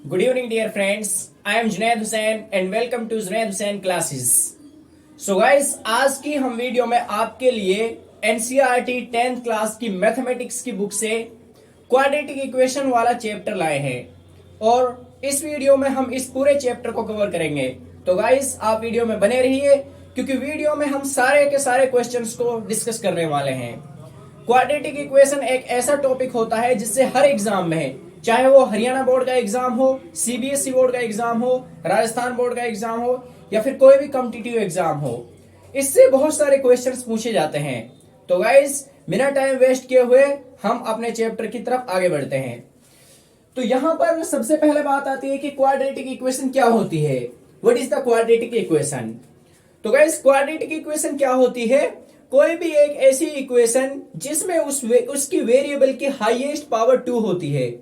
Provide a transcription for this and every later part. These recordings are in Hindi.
Good evening, dear friends. I am Junaid Hussain and welcome to Junaid Hussain classes. So guys, आज की हम वीडियो में आपके लिए एनसीईआरटी 10th क्लास की मैथमेटिक्स की बुक से क्वाड्रेटिक इक्वेशन वाला चैप्टर लाए हैं और इस वीडियो में हम इस पूरे चैप्टर को कवर करेंगे। तो गाइस, आप वीडियो में बने रहिए क्योंकि वीडियो में हम सारे के सारे क्वेश्चंस को डिस्कस करने वाले हैं। क्वाड्रेटिक इक्वेशन एक ऐसा टॉपिक होता है जिससे हर एग्जाम में, चाहे वो हरियाणा बोर्ड का एग्जाम हो, सीबीएसई बोर्ड का एग्जाम हो, राजस्थान बोर्ड का एग्जाम हो या फिर कोई भी कॉम्पिटिटिव एग्जाम हो, इससे बहुत सारे क्वेश्चंस पूछे जाते हैं। तो गाइस, बिना टाइम वेस्ट किए हुए हम अपने चैप्टर की तरफ आगे बढ़ते हैं। तो यहां पर सबसे पहले बात आती है कि क्वाड्रेटिक इक्वेशन क्या होती है। What is the quadratic equation? तो गाइस, क्वाड्रेटिक इक्वेशन क्या होती है? कोई भी एक ऐसी इक्वेशन जिसमें उसकी वेरिएबल की हाईएस्ट पावर 2 होती है,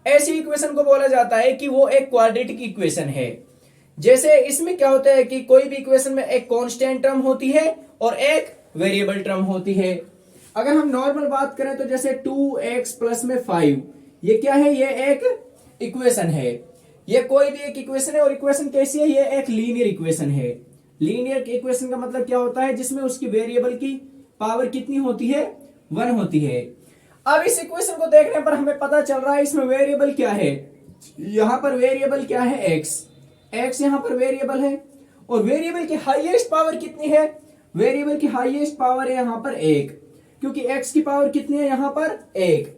ऐसी इक्वेशन को बोला जाता है कि वो एक क्वाड्रेटिक इक्वेशन है। जैसे इसमें क्या होता है कि कोई भी इक्वेशन में एक कांस्टेंट टर्म होती है और एक वेरिएबल टर्म होती है। अगर हम नॉर्मल बात करें तो जैसे 2x प्लस में 5, ये क्या है? ये एक इक्वेशन है। ये कोई भी एक इक्वेशन है और इक्वेशन कैसी है? ये एक लीनियर इक्वेशन है। लीनियर इक्वेशन का मतलब क्या होता है? जिसमें उसकी वेरिएबल की पावर कितनी होती है? 1 होती है। अब इस इक्वेशन को देखने पर हमें पता चल रहा है इसमें वेरिएबल क्या है। यहां पर वेरिएबल क्या है? एक्स यहां पर वेरिएबल है और वेरिएबल की हाईएस्ट पावर कितनी है? वेरिएबल की हाईएस्ट पावर है यहां पर 1, क्योंकि एक्स की पावर कितनी है यहां पर? 1।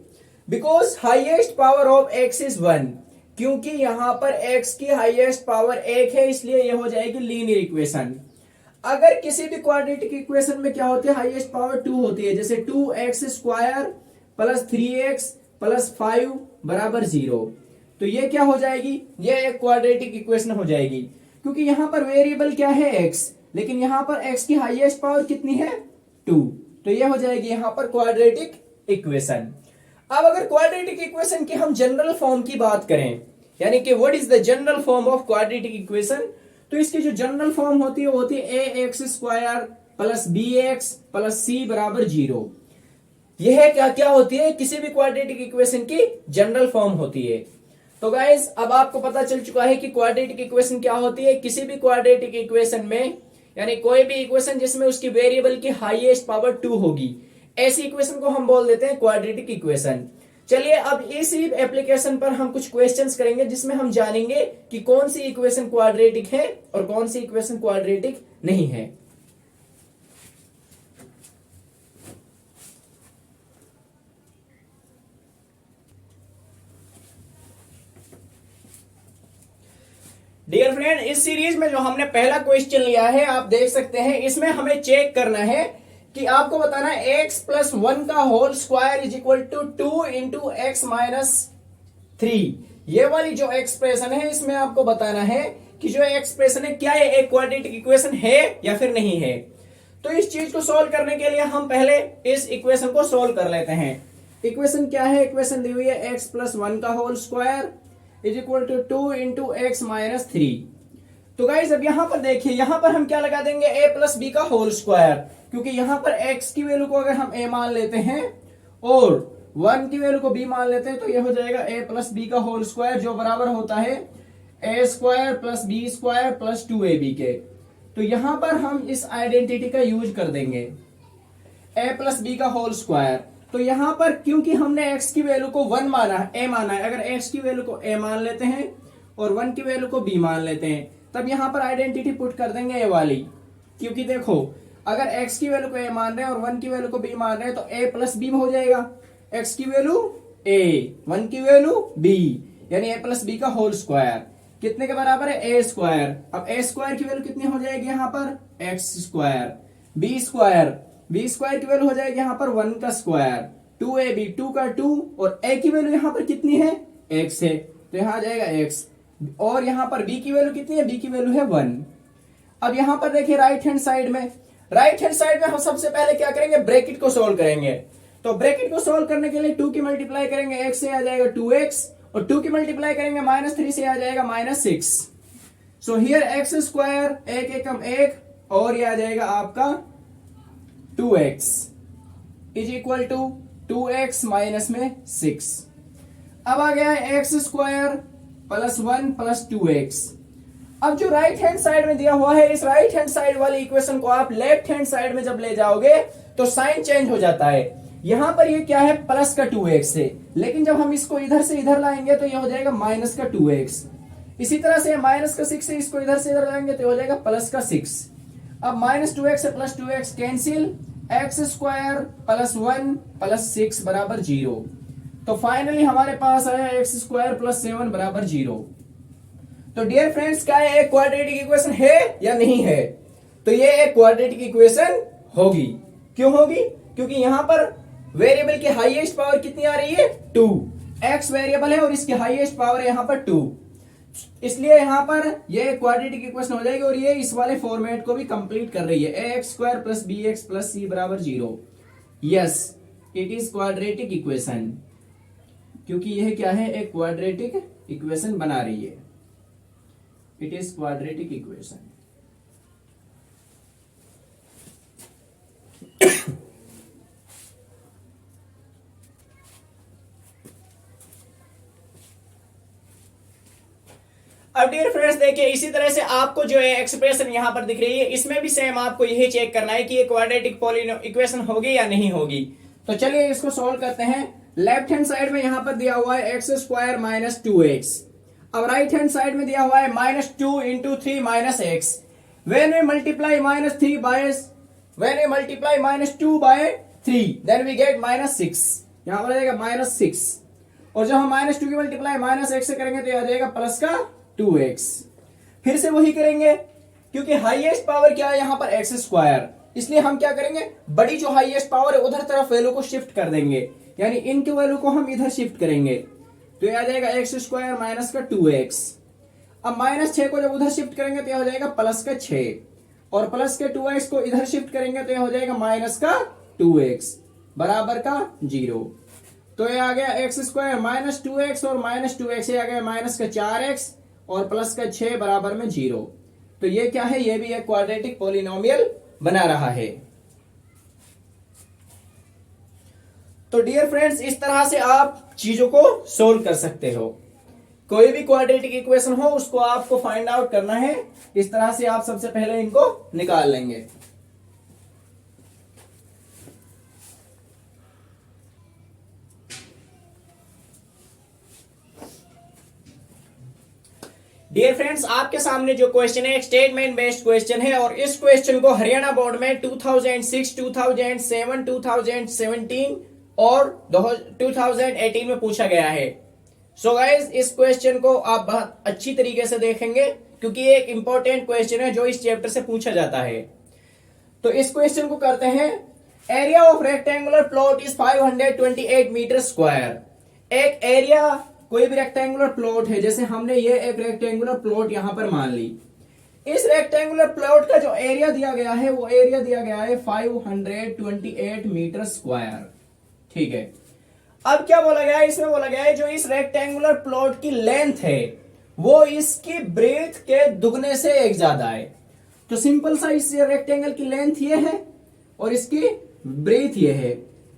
Because highest power of x is 1, क्योंकि यहां पर एक्स की हाईएस्ट पावर 1 है, इसलिए यह हो जाएगी लीनियर इक्वेशन। अगर किसी भी क्वाड्रेटिक इक्वेशन में क्या होती है? हाईएस्ट पावर 2 होती है। जैसे 2x square plus 3x plus 5 बराबर 0, तो ये क्या हो जाएगी? ये एक क्वाड्रेटिक इक्वेशन हो जाएगी, क्योंकि यहां पर वेरिएबल क्या है? x, लेकिन यहां पर x की हाईएस्ट पावर कितनी है? 2, तो ये हो जाएगी यहां पर क्वाड्रेटिक इक्वेशन। अब अगर क्वाड्रेटिक इक्वेशन की हम जनरल फॉर्म की बात करें, यानी कि what is the general form of quadratic equation, तो इसकी जो जनरल फॉर्म होती है वो होती है ax square plus bx plus c बराबर 0। यह क्या होती है? किसी भी क्वाड्रेटिक इक्वेशन की जनरल फॉर्म होती है। तो गाइस, अब आपको पता चल चुका है कि क्वाड्रेटिक इक्वेशन क्या होती है। किसी भी क्वाड्रेटिक इक्वेशन में, यानी कोई भी इक्वेशन जिसमें उसकी वेरिएबल की हाईएस्ट पावर 2 होगी, ऐसी इक्वेशन को हम बोल देते हैं क्वाड्रेटिक इक्वेशन। चलिए, अब इसी एप्लीकेशन पर हम कुछ क्वेश्चंस करेंगे जिसमें हम जानेंगे कि कौन सी इक्वेशन क्वाड्रेटिक है और कौन सी इक्वेशन क्वाड्रेटिक नहीं है। डियर फ्रेंड, इस सीरीज में जो हमने पहला क्वेश्चन लिया है, आप देख सकते हैं, इसमें हमें चेक करना है कि आपको बताना है x प्लस 1 का whole square is equal to 2 into x minus 3। ये वाली जो एक्सप्रेशन है, इसमें आपको बताना है कि जो एक्सप्रेशन है क्या ये एक क्वाड्रेटिक इक्वेशन है या फिर नहीं है। तो इस चीज को सोल्व करने के लिए हम पहले इस इक्वेशन को सोल्व कर लेते हैं। इक्वेशन क्या है? इक्वेशन दी हुई है x प्लस 1 का whole square is equal to 2 into x minus 3। तो गाइज, अब यहां पर देखिए, यहां पर हम क्या लगा देंगे? a प्लस बी का होल स्क्वायर, क्योंकि यहां पर x की वैल्यू को अगर हम a मान लेते हैं और 1 की वैल्यू को b मान लेते हैं, तो यह हो जाएगा a प्लस बी का होल स्क्वायर, जो बराबर होता है a square plus b square plus 2ab के। तो यहां पर हम इस आइडेंटिटी का यूज कर देंगे, a प्लस बी का होल स्क्वायर। तो यहां पर क्योंकि हमने x की वैल्यू को 1 माना है, a माना है, अगर x की वैल्यू को a मान लेते हैं और 1 की वैल्यू को b मान लेते हैं, तब यहां पर आइडेंटिटी पुट कर देंगे a वाली। क्योंकि देखो, अगर x की वैल्यू को a मान रहे हैं और 1 की वैल्यू को b मान रहे हैं, तो a प्लस b हो जाएगा। x की वैल्यू a, 1 की वैल्यू b, यानी a प्लस b का होल स्क्वायर कितने के बराबर है? a square. अब a स्क्वायर की वैल्यू कितनी हो जाएगी यहां पर? x square. b स्क्वायर की वैल्यू हो जाएगी यहां पर 1 का स्क्वायर, 2ab, 2 का 2, और a की वैल्यू यहां पर कितनी है? x है, तो यहां आ जाएगा x। और यहां पर b की वैल्यू कितनी है? b की वैल्यू है 1। अब यहां पर देखिए राइट हैंड साइड में हम सबसे पहले क्या करेंगे? ब्रैकेट को सोल्व करेंगे। तो ब्रैकेट को सोल्व करने के लिए 2 की मल्टीप्लाई करेंगे x से आ जाएगा 2x, और 2 की मल्टीप्लाई करेंगे -3 से आ जाएगा -6। सो हियर x स्क्वायर, 1 एकम 1, और ये आ जाएगा आपका 2x is equal to 2x minus में 6। अब आ गया है x square plus 1 plus 2x। अब जो राइट हैंड साइड में दिया हुआ है, इस राइट हैंड साइड वाली इक्वेशन को आप लेफ्ट हैंड साइड में जब ले जाओगे तो साइन चेंज हो जाता है। यहां पर ये क्या है, प्लस का 2x है, लेकिन जब हम इसको इधर से इधर लाएंगे तो ये हो जाएगा माइनस का 2x। इसी तरह से माइनस का 6 है, इसको इधर से इधर लाएंगे तो हो जाएगा प्लस का 6। अब माइनस 2x से plus 2x cancel, x square plus 1 plus 6 बराबर 0। तो फाइनली हमारे पास आया एक्स स्क्वायर प्लस 7 बराबर 0। तो डियर फ्रेंड्स, क्या ये एक क्वाड्रेटिक इक्वेशन है या नहीं है? तो ये एक क्वाड्रेटिक इक्वेशन होगी। क्यों होगी? क्योंकि यहां पर वेरिएबल की हाईएस्ट पावर कितनी आ रही है, 2। एक्स वेरिएबल है और इसकी हाईएस्ट पावर है यहां पर 2, इसलिए यहां पर ये क्वाड्रेटिक इक्वेशन हो जाएगी। और ये इस वाले फॉर्मेट को भी कंप्लीट कर रही है, a x square plus b x plus c बराबर 0। Yes, it is quadratic equation, क्योंकि यह क्या है, एक क्वाड्रेटिक इक्वेशन बना रही है। It is quadratic equation. अब डियर फ्रेंड्स देखिए, इसी तरह से आपको जो है एक्सप्रेशन यहां पर दिख रही है, इसमें भी सेम आपको यही चेक करना है कि ये क्वाड्रेटिक इक्वेशन होगी या नहीं होगी। तो चलिए इसको सॉल्व करते हैं। लेफ्ट हैंड साइड में यहां पर दिया हुआ है एक्स स्क्वायर माइनस 2x। अब राइट हैंड साइड में दिया हुआ है minus 2 into 3 minus x. When we multiply minus 3 by, when we multiply minus 2 by 3 then we get minus 6। यहां पर आ जाएगा माइनस 6, और जब हम माइनस 2 की मल्टीप्लाई माइनस एक्स से करेंगे तो यह आ जाएगा प्लस का 2x। फिर से वही करेंगे, क्योंकि हाईएस्ट पावर क्या है यहां पर एक्स स्क्वायर, इसलिए हम क्या करेंगे, बड़ी जो हाईएस्ट पावर है उधर तरफ वैल्यू को शिफ्ट कर देंगे, यानी इनके वैल्यू को हम इधर शिफ्ट करेंगे। तो ये आ जाएगा एक्स स्क्वायर माइनस का 2x। अब माइनस 6 को जब उधर शिफ्ट करेंगे तो यह हो जाएगा प्लस का 6, और प्लस के 2x को इधर शिफ्ट करेंगे तो यह हो जाएगा माइनस का 2x बराबर का 0। तो ये आ गया एक्स स्क्वायर माइनस 2x और माइनस 2x, ये आ गया माइनस का 4x और प्लस का 6 बराबर में 0। तो ये क्या है, ये भी एक क्वाड्रेटिक पॉलिनोमियल बना रहा है। तो डियर फ्रेंड्स, इस तरह से आप चीजों को सोल्व कर सकते हो। कोई भी क्वाड्रेटिक इक्वेशन हो उसको आपको फाइंड आउट करना है, इस तरह से आप सबसे पहले इनको निकाल लेंगे। डियर फ्रेंड्स, आपके सामने जो क्वेश्चन है एक स्टेटमेंट बेस्ड क्वेश्चन है, और इस क्वेश्चन को हरियाणा बोर्ड में 2006, 2007, 2017 और 2018 में पूछा गया है। सो गाइज, इस क्वेश्चन को आप बहुत अच्छी तरीके से देखेंगे, क्योंकि ये एक इंपॉर्टेंट क्वेश्चन है जो इस चैप्टर से पूछा जाता है। तो इस क्वेश्चन को करते हैं। Area of rectangular plot is 528 metre square. एक एरिया, कोई भी रेक्टेंगुलर प्लॉट है, जैसे हमने ये एक रेक्टेंगुलर प्लॉट यहां पर मान ली। इस रेक्टेंगुलर प्लॉट का जो एरिया दिया गया है वो एरिया दिया गया है 528 मीटर स्क्वायर। ठीक है, अब क्या बोला गया है, इसमें बोला गया है जो इस रेक्टेंगुलर प्लॉट की लेंथ है वो इसकी ब्रेथ के दुगने से एक ज्यादा है। तो सिंपल सा इस रेक्टेंगल की लेंथ ये है और इसकी ब्रेथ ये है,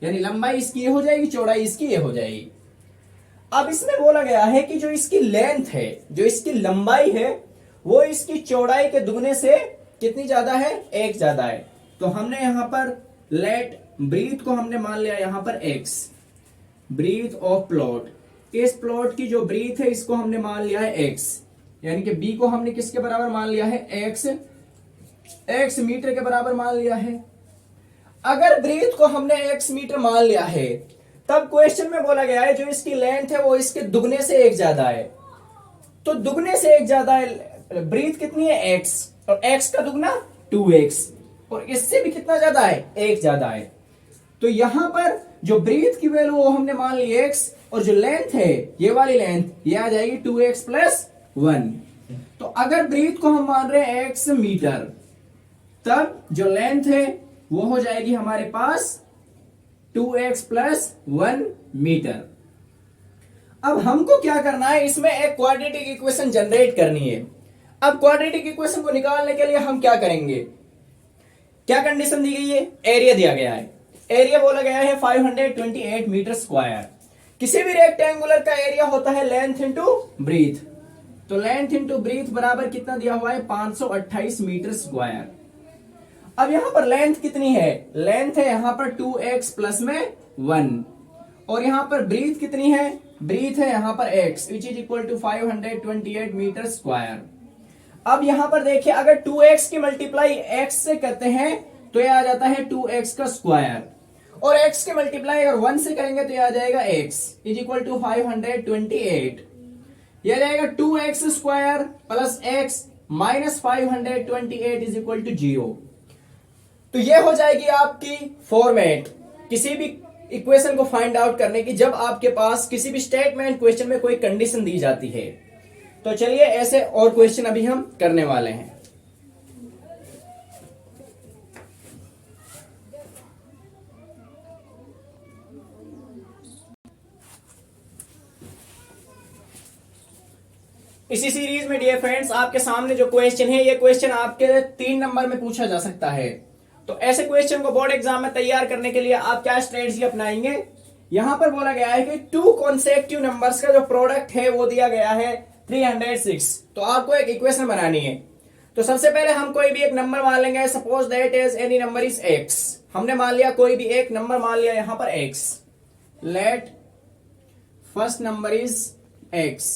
यानी लंबाई इसकी ये हो जाएगी, चौड़ाई इसकी ये हो जाएगी। अब इसमें बोला गया है कि जो इसकी लेंथ है, जो इसकी लंबाई है, वो इसकी चौड़ाई के दुगने से कितनी ज्यादा है, एक ज्यादा है। तो हमने यहां पर लेट ब्रीथ को हमने मान लिया यहां पर x, ब्रीथ ऑफ प्लॉट। इस प्लॉट की जो ब्रीथ है इसको हमने मान लिया है x, यानी कि b को हमने किसके बराबर मान लिया है, x मीटर के बराबर मान लिया है। अगर ब्रीथ को हमने x मीटर मान लिया है, तब क्वेश्चन में बोला गया है जो इसकी लेंथ है वो इसके दुगने से एक ज्यादा है। तो दुगने से एक ज्यादा है, ब्रीथ कितनी है, x, और x का दुगना 2x, और इससे भी कितना ज्यादा है, एक ज्यादा है। तो यहां पर जो ब्रीथ की वैल्यू वो हमने मान ली x, और जो लेंथ है ये वाली लेंथ ये आ जाएगी 2x प्लस 1। तो अगर ब्रीथ को हम मान रहे हैं x मीटर, तब जो लेंथ है वो हो जाएगी हमारे पास 2x प्लस 1 मीटर। अब हमको क्या करना है, इसमें एक क्वाड्रेटिक इक्वेशन जनरेट करनी है। अब क्वाड्रेटिक इक्वेशन को निकालने के लिए हम क्या करेंगे, क्या कंडीशन दी गई है, एरिया दिया गया है। एरिया बोला गया है 528 मीटर स्क्वायर। किसी भी रेक्टेंगुलर का एरिया होता है लेंथ इंटू ब्रीथ। तो लेंथ इंटू ब्रीथ बराबर कितना दिया हुआ है 528 मीटर स्क्वायर। अब यहां पर लेंथ कितनी है, लेंथ है यहां पर 2x प्लस में 1 और यहां पर ब्रीथ कितनी है, ब्रीथ है यहां पर x which is equal to 528 metre square. अब यहां पर देखिए अगर 2x की मल्टीप्लाई x से करते हैं तो यह आ जाता है 2x का स्क्वायर और x की मल्टीप्लाई अगर 1 से करेंगे तो यह आ जाएगा x इज इक्वल टू 528। यह जाएगा 2x square plus x minus 528 is equal to 0। तो यह हो जाएगी आपकी फॉर्मेट किसी भी इक्वेशन को फाइंड आउट करने की जब आपके पास किसी भी स्टेटमेंट क्वेश्चन में कोई कंडीशन दी जाती है। तो चलिए ऐसे और क्वेश्चन अभी हम करने वाले हैं। इसी सीरीज में डियर फ्रेंड्स आपके सामने जो क्वेश्चन है ये क्वेश्चन आपके 3 नंबर में पूछा जा सकता है। तो ऐसे क्वेश्चन को बोर्ड एग्जाम में तैयार करने के लिए आप क्या स्ट्रेटजी अपनाएंगे, यहां पर बोला गया है कि 2 कॉन्सेक्टिव नंबर्स का जो प्रोडक्ट है वो दिया गया है 306। तो आपको एक इक्वेशन बनानी है। तो सबसे पहले हम कोई भी एक नंबर मान लेंगे, suppose that is any number is x। हमने मान लिया कोई भी एक नंबर मान लिया यहां पर x। Let first number is x,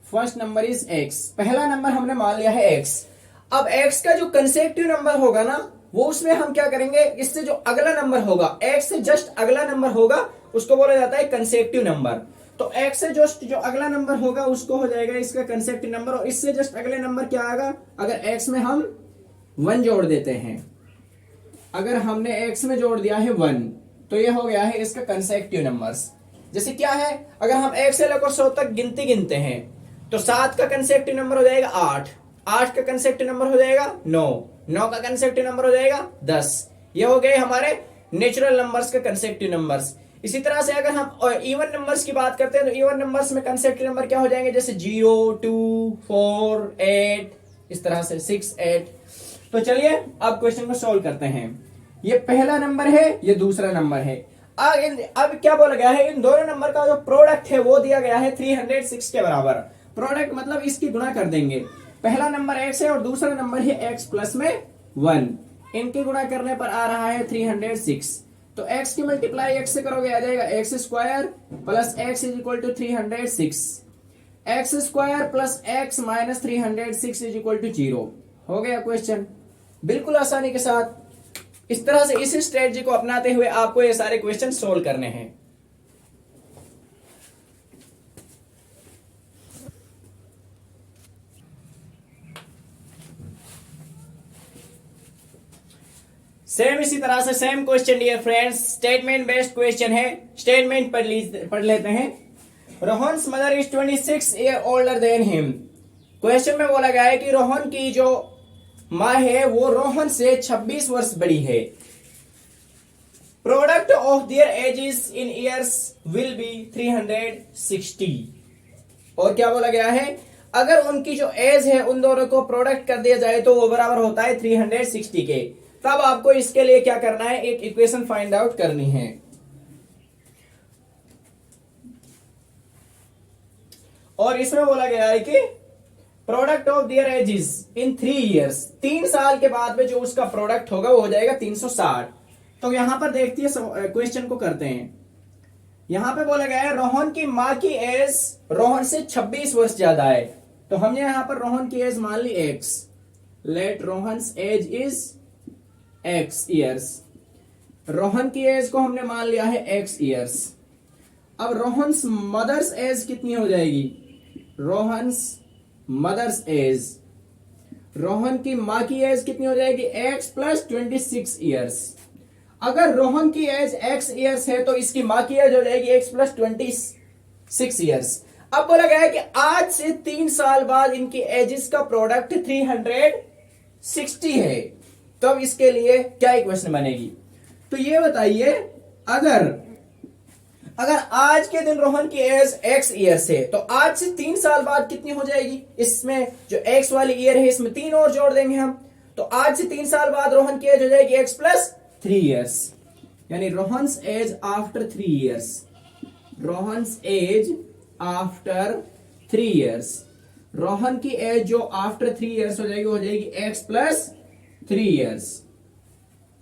first number is x, पहला नंबर हमने मान लिया है x। अब x का जो कंसेक्टिव नंबर होगा ना वो उसमें हम क्या करेंगे, इससे जो अगला नंबर होगा x से जस्ट अगला नंबर होगा उसको बोला जाता है कंसेक्टिव नंबर। तो x से जस्ट जो अगला नंबर होगा उसको हो जाएगा इसका कंसेक्टिव नंबर और इससे जस्ट अगले नंबर क्या आएगा, अगर x में हम 1 जोड़ देते हैं, अगर हमने x में जोड़ दिया है 1 तो ये हो गया है इसका कंसेक्टिव नंबर्स। जैसे क्या है, अगर हम 1 से लेकर 100 तक गिनती गिनते हैं तो 7 का कंसेक्टिव नंबर हो जाएगा 8, 8 का कंसेक्टिव नंबर हो जाएगा 9, 9 का कंसेक्टिव नंबर हो जाएगा 10। ये हो गए हमारे नेचुरल नंबर्स के कंसेक्टिव नंबर्स। इसी तरह से अगर हम इवन नंबर्स की बात करते हैं तो इवन नंबर्स में कंसेक्टिव नंबर क्या हो जाएंगे, जैसे 0, 2, 4, 8, इस तरह से 6, 8। तो चलिए अब क्वेश्चन को सॉल्व करते हैं। ये पहला नंबर है, ये दूसरा नंबर है। अब क्या बोला गया है, इन दोनों नंबर का जो प्रोडक्ट है वो दिया गया है 306 के बराबर। प्रोडक्ट मतलब इसकी गुणा कर देंगे। पहला नंबर x है और दूसरा नंबर है x प्लस में 1, इनकी गुणा करने पर आ रहा है 306। तो x की मल्टीप्लाई x से करोगे आ जाएगा x square plus x is equal to 306, x square plus x minus 306 is equal to 0। हो गया क्वेश्चन बिल्कुल आसानी के साथ। इस तरह से इस स्ट्रेटजी को अपनाते हुए आपको ये सारे क्वेश्चन सोल्व करने हैं। सेम इसी तरह से same question dear friends, statement based question है। स्टेटमेंट पढ़ लेते हैं। Rohan's mother is 26 year older than him. Question में बोला गया है कि रोहन की जो माँ है वो रोहन से 26 वर्ष बड़ी है। Product of their edges in years will be 360। और क्या बोला गया है, अगर उनकी जो एज है उन दोनों को प्रोडक्ट कर दिया जाए तो वो बराबर होता है 360 के। तब आपको इसके लिए क्या करना है, एक इक्वेशन फाइंड आउट करनी है। और इसमें बोला गया है कि product of their edges in 3 years, 3 साल के बाद में जो उसका प्रोडक्ट होगा वो हो जाएगा 360। तो यहां पर देखती है क्वेश्चन को करते हैं। यहां पे बोला गया है रोहन की मां की एज रोहन से 26 वर्ष ज्यादा है। तो हमने यहां पर रोहन की एज मान ली x। Let Rohan's age is x years. Rohan की एज को हमने मान लिया है x ईयर्स। अब रोहन्स मदर्स एज कितनी हो जाएगी, रोहन्स मदर्स एज, रोहन की मां की एज कितनी हो जाएगी x प्लस 26 ईयर्स। अगर रोहन की एज x ईयर्स है तो इसकी मां की एज हो जाएगी x प्लस 26 ईयर्स। अब बोला गया है कि आज से 3 साल बाद इनकी एजेस का प्रोडक्ट 360 है। तो अब इसके लिए क्या इक्वेशन बनेगी, तो ये बताइए अगर आज के दिन रोहन की एज x ईयर्स है तो आज से 3 साल बाद कितनी हो जाएगी, इसमें जो x वाली ईयर है इसमें 3 और जोड़ देंगे हम। तो आज से 3 साल बाद रोहन की एज हो जाएगी x प्लस 3 ईयर्स, यानी Rohan's age after 3 years, Rohan's age after 3 years. Rohan की एज जो आफ्टर 3 ईयर्स हो जाएगी, हो जाएगी x प्लस 3 ईयर्स।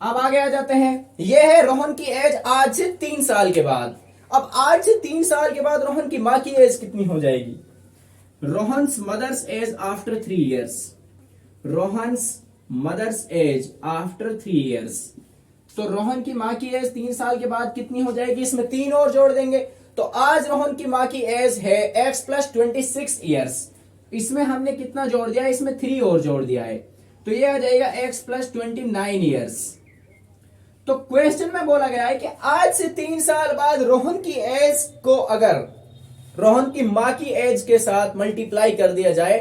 अब आगे आ जाते हैं, ये है रोहन की एज आज से 3 साल के बाद। अब आज से 3 साल के बाद रोहन की माँ की एज कितनी हो जाएगी? Rohan's mother's age after 3 years, Rohan's mother's age after 3 years. तो रोहन की माँ की एज 3 साल के बाद कितनी हो जाएगी? इसमें 3 और जोड़ देंगे। तो आज रोहन की माँ की एज है x प्लस 26 ईयर्स। इसमें हमने कितना जोड़ दिया? इसमें 3 और जोड़ दिया है, तो ये आ जाएगा x प्लस 29 ईयर्स। तो क्वेश्चन में बोला गया है कि आज से 3 साल बाद रोहन की एज को अगर रोहन की माँ की एज के साथ मल्टीप्लाई कर दिया जाए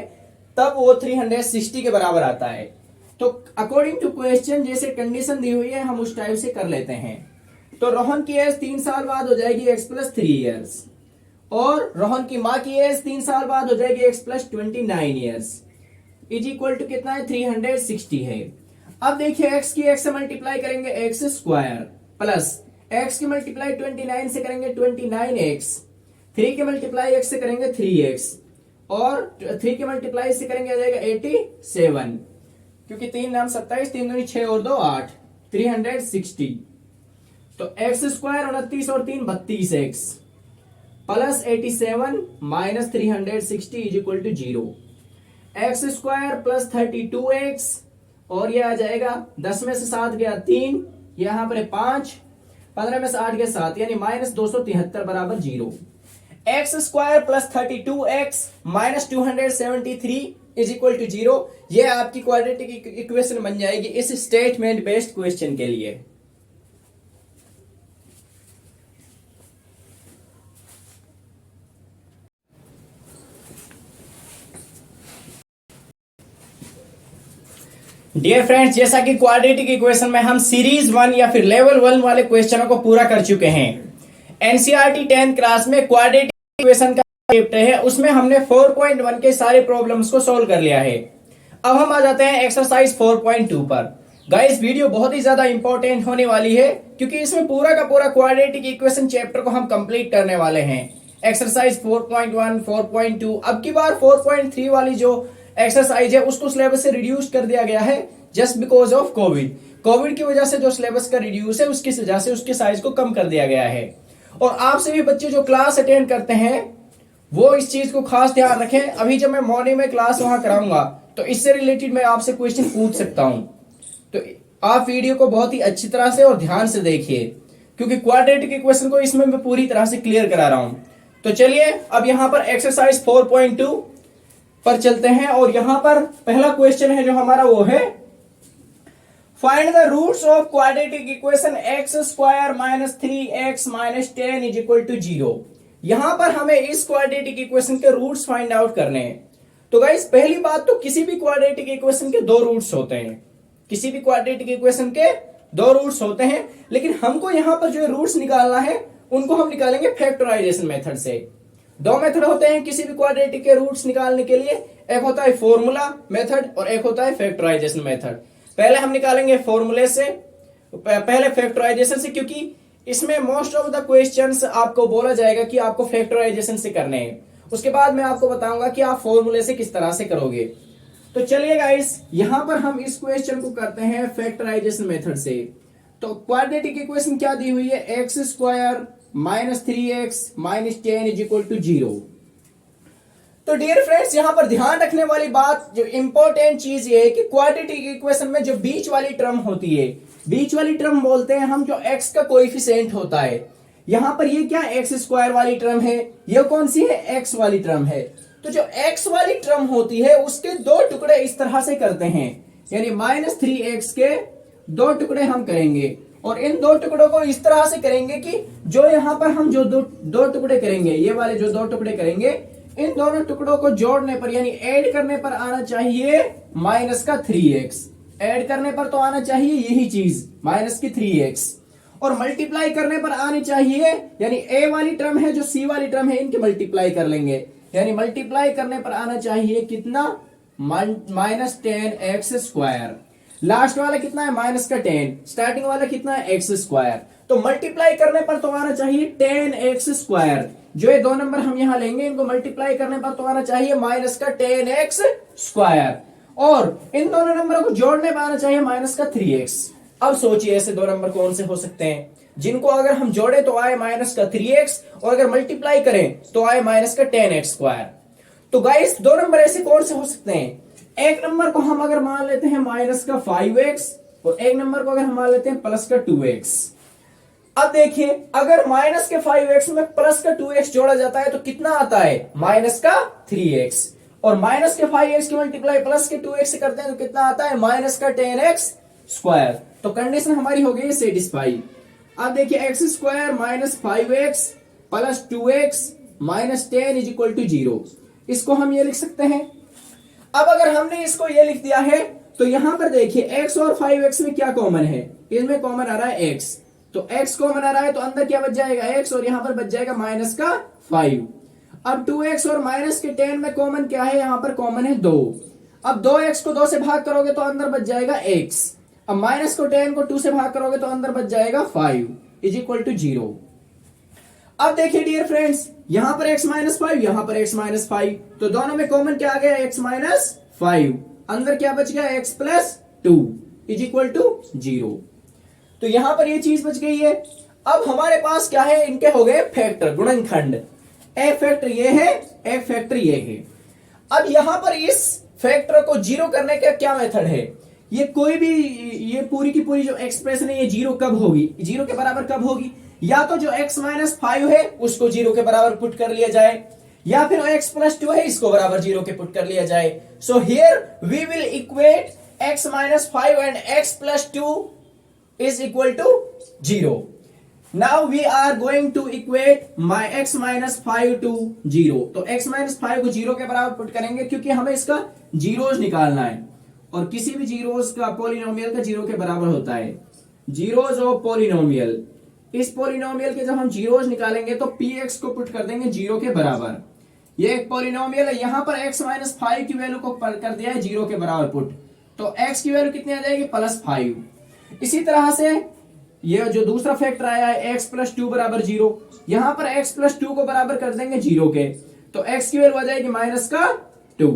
तब वो 360 के बराबर आता है। तो अकॉर्डिंग टू क्वेश्चन जैसे कंडीशन दी हुई है हम उस टाइप से कर लेते हैं। तो रोहन की एज 3 साल बाद हो जाएगी x प्लस 3 ईयर्स, और रोहन की माँ की एज 3 साल बाद हो जाएगी x plus 29 years, is equal to कितना है? 360 है। अब देखिए x की x से मल्टीप्लाई करेंगे x स्क्वायर, प्लस x की मल्टीप्लाई 29 से करेंगे 29x, 3 की मल्टीप्लाई x से करेंगे 3x, और 3 की मल्टीप्लाई से करेंगे आ जाएगा 87, क्योंकि 3 नाम 27, 3 दूनी 6 और 2 8, 360। तो x स्क्वायर 29 और 3 32x, plus 87 minus 360 is equal to 0। X square plus 32x, और ये आ जाएगा 10 में से 7 गया 3, यहां पर 5, 15 में से 8 गया 7, यानी माइनस 273 बराबर 0। X square plus 32x minus 273 is equal to 0। ये आपकी क्वाड्रेटिक इक्वेशन बन जाएगी इस स्टेटमेंट बेस्ड क्वेश्चन के लिए। डियर फ्रेंड्स, जैसा कि क्वाड्रेटिक इक्वेशन में हम सीरीज 1 या फिर लेवल 1 वाले क्वेश्चनों को पूरा कर चुके हैं। एनसीईआरटी 10th क्लास में क्वाड्रेटिक इक्वेशन का चैप्टर है, उसमें हमने 4.1 के सारे प्रॉब्लम्स को सॉल्व कर लिया है। अब हम आ जाते हैं एक्सरसाइज 4.2 पर। गाइस, वीडियो बहुत ही ज्यादा इंपॉर्टेंट होने वाली है, क्योंकि इसमें पूरा का पूरा क्वाड्रेटिक इक्वेशन चैप्टर को हम कंप्लीट करने वाले हैं। एक्सरसाइज 4.1, 4.2, अब की बार 4.3 वाली जो एक्सरसाइज है उसको सिलेबस से रिड्यूस कर दिया गया है, जस्ट बिकॉज ऑफ कोविड की वजह से जो सिलेबस का रिड्यूस है उसकी वजह से उसके साइज को कम कर दिया गया है। और आप सभी बच्चे जो क्लास अटेंड करते हैं वो इस चीज को खास ध्यान रखें। अभी जब मैं मॉर्निंग में क्लास वहां कराऊंगा तो इससे रिलेटेड मैं आपसे क्वेश्चन पूछ सकता हूं, तो आप वीडियो को बहुत ही अच्छी तरह से और ध्यान से देखिए, क्योंकि क्वाड्रेटिक इक्वेशन को इसमें मैं पूरी तरह से क्लियर करा रहा हूं। तो चलिए अब यहां पर एक्सरसाइज 4.2 पर चलते हैं, और यहां पर पहला क्वेश्चन है जो हमारा वो है, find the roots of quadratic equation x square minus 3x minus 10 is equal to 0। यहां पर हमें इस क्वाड्रेटिक इक्वेशन के रूट्स फाइंड आउट करने हैं। तो गाइस, पहली बात तो किसी भी क्वाड्रेटिक इक्वेशन के 2 रूट्स होते हैं, किसी भी क्वाड्रेटिक इक्वेशन के 2 रूट्स होते हैं, लेकिन हमको यहां पर जो रूट्स निकालना है उनको हम निकालेंगे फैक्टराइजेशन मेथड से। 2 मेथड होते हैं किसी भी क्वाड्रेटिक के रूट्स निकालने के लिए, एक होता है फॉर्मूला मेथड और एक होता है फैक्टराइजेशन मेथड। पहले हम निकालेंगे फॉर्मूले से, पहले फैक्टराइजेशन से, क्योंकि इसमें मोस्ट ऑफ द क्वेश्चंस आपको बोला जाएगा कि आपको फैक्टराइजेशन से करने हैं। उसके बाद मैं आपको बताऊंगा कि आप फॉर्मूले से किस तरह से करोगे। तो चलिए गाइस, यहां पर हम इस क्वेश्चन को करते हैं फैक्टराइजेशन मेथड से। तो क्वाड्रेटिक इक्वेशन क्या दी हुई है? X square minus 3x minus 10 is equal to 0। तो डियर फ्रेंड्स, यहां पर ध्यान रखने वाली बात, जो इंपॉर्टेंट चीज ये है कि क्वाड्रेटिक इक्वेशन में जो बीच वाली टर्म होती है, बीच वाली टर्म बोलते हैं हम जो x का कोएफिशिएंट होता है। यहां पर ये क्या एक्स स्क्वायर वाली टर्म है, ये कौन सी है? x वाली टर्म है। तो जो x वाली टर्म होती है उसके 2 टुकड़े इस तरह से करते हैं, यानी माइनस 3x के 2 टुकड़े हम करेंगे, और इन 2 टुकड़ों को इस तरह से करेंगे कि जो यहां पर हम जो दो टुकड़े करेंगे, ये वाले जो 2 टुकड़े करेंगे, इन दोनों टुकड़ों को जोड़ने पर यानी ऐड करने पर आना चाहिए माइनस का 3x। ऐड करने पर तो आना चाहिए यही चीज माइनस की 3x, और मल्टीप्लाई करने पर आनी चाहिए, यानी a वाली टर्म है जो c वाली टर्म है, इनकी मल्टीप्लाई कर लेंगे, यानी मल्टीप्लाई करने पर आना चाहिए कितना? Minus 10x square. लास्ट वाला कितना है? माइनस का 10। स्टार्टिंग वाला कितना है? X square. तो मल्टीप्लाई करने पर तो आना चाहिए 10x स्क्वायर, जो ये दो नंबर हम यहां लेंगे इनको मल्टीप्लाई करने पर तो आना चाहिए माइनस का 10x स्क्वायर, और इन दोनों नंबरों को जोड़ने पर आना चाहिए माइनस का 3x। अब सोचिए ऐसे दो नंबर कौन से हो सकते हैं जिनको अगर हम जोड़े तो आए माइनस का 3x, और अगर मल्टीप्लाई करें तो आए माइनस का 10x स्क्वायर। तो गाइस दो नंबर ऐसे कौन से हो सकते हैं, एक नंबर को हम अगर मान लेते हैं माइनस का 5x और एक नंबर को अगर हम मान लेते हैं प्लस का 2x। अब देखिए अगर माइनस के 5x में प्लस का 2x जोड़ा जाता है तो कितना आता है माइनस का 3x, और माइनस के 5x की मल्टीप्लाई प्लस के 2x से करते हैं तो कितना आता है माइनस का 10x स्क्वायर। तो कंडीशन हमारी हो गई सेटिस्फाई। अब देखिए x square minus 5x plus 2x minus 10 is equal to 0, इसको हम ये लिख सकते हैं। अब अगर हमने इसको ये लिख दिया है तो यहां पर देखिए x और 5x में क्या कॉमन है, इनमें कॉमन आ रहा है x, तो x कॉमन आ रहा है तो अंदर क्या बच जाएगा x, और यहां पर बच जाएगा माइनस का 5। अब 2x और माइनस के 10 में कॉमन क्या है, यहां पर कॉमन है 2। अब 2x को 2 से भाग करोगे तो अंदर बच जाएगा x, अब माइनस को 10 को 2 से भाग करोगे तो अंदर बच जाएगा 5 इज इक्वल टू 0। अब देखिए डियर फ्रेंड्स, यहां पर x माइनस 5, यहां पर x माइनस 5, तो दोनों में कॉमन क्या आ गया x माइनस 5, अंदर क्या बच गया x plus 2 is equal to 0। तो यहां पर ये चीज बच गई है। अब हमारे पास क्या है, इनके हो गए फैक्टर गुणनखंड, एक फैक्टर ये है एक फैक्टर ये है। अब यहां पर इस फैक्टर को जीरो करने का क्या मेथड है, ये कोई भी ये पूरी की पूरी जो एक्सप्रेशन है ये जीरो कब होगी, जीरो के बराबर कब होगी, या तो जो x माइनस 5 है उसको जीरो के बराबर पुट कर लिया जाए, या फिर x प्लस 2 है इसको बराबर जीरो के पुट कर लिया जाए। So here we will equate x minus 5 and x plus 2 is equal to 0. Now we are going to equate my x minus 5 to 0. तो x minus 5 को 0 के बराबर पुट करेंगे क्योंकि हमें इसका जीरोज निकालना है, और किसी भी जीरोज का पॉलिनोमियल का 0 के बराबर होता है, जीरोज ऑफ पॉलिनोमियल। इस पॉलिनोमियल के जब हम जीरोज निकालेंगे तो px को पुट कर देंगे 0 के बराबर। ये एक पॉलिनोमियल है, यहां पर x माइनस 5 की वैल्यू को कर दिया है 0 के बराबर पुट, तो x की वैल्यू कितनी आ जाएगी प्लस 5। इसी तरह से ये जो दूसरा फैक्टर आया है x प्लस 2 बराबर 0, यहां पर x प्लस 2 को बराबर कर देंगे 0 के, तो x की वैल्यू आ जाएगी माइनस का 2।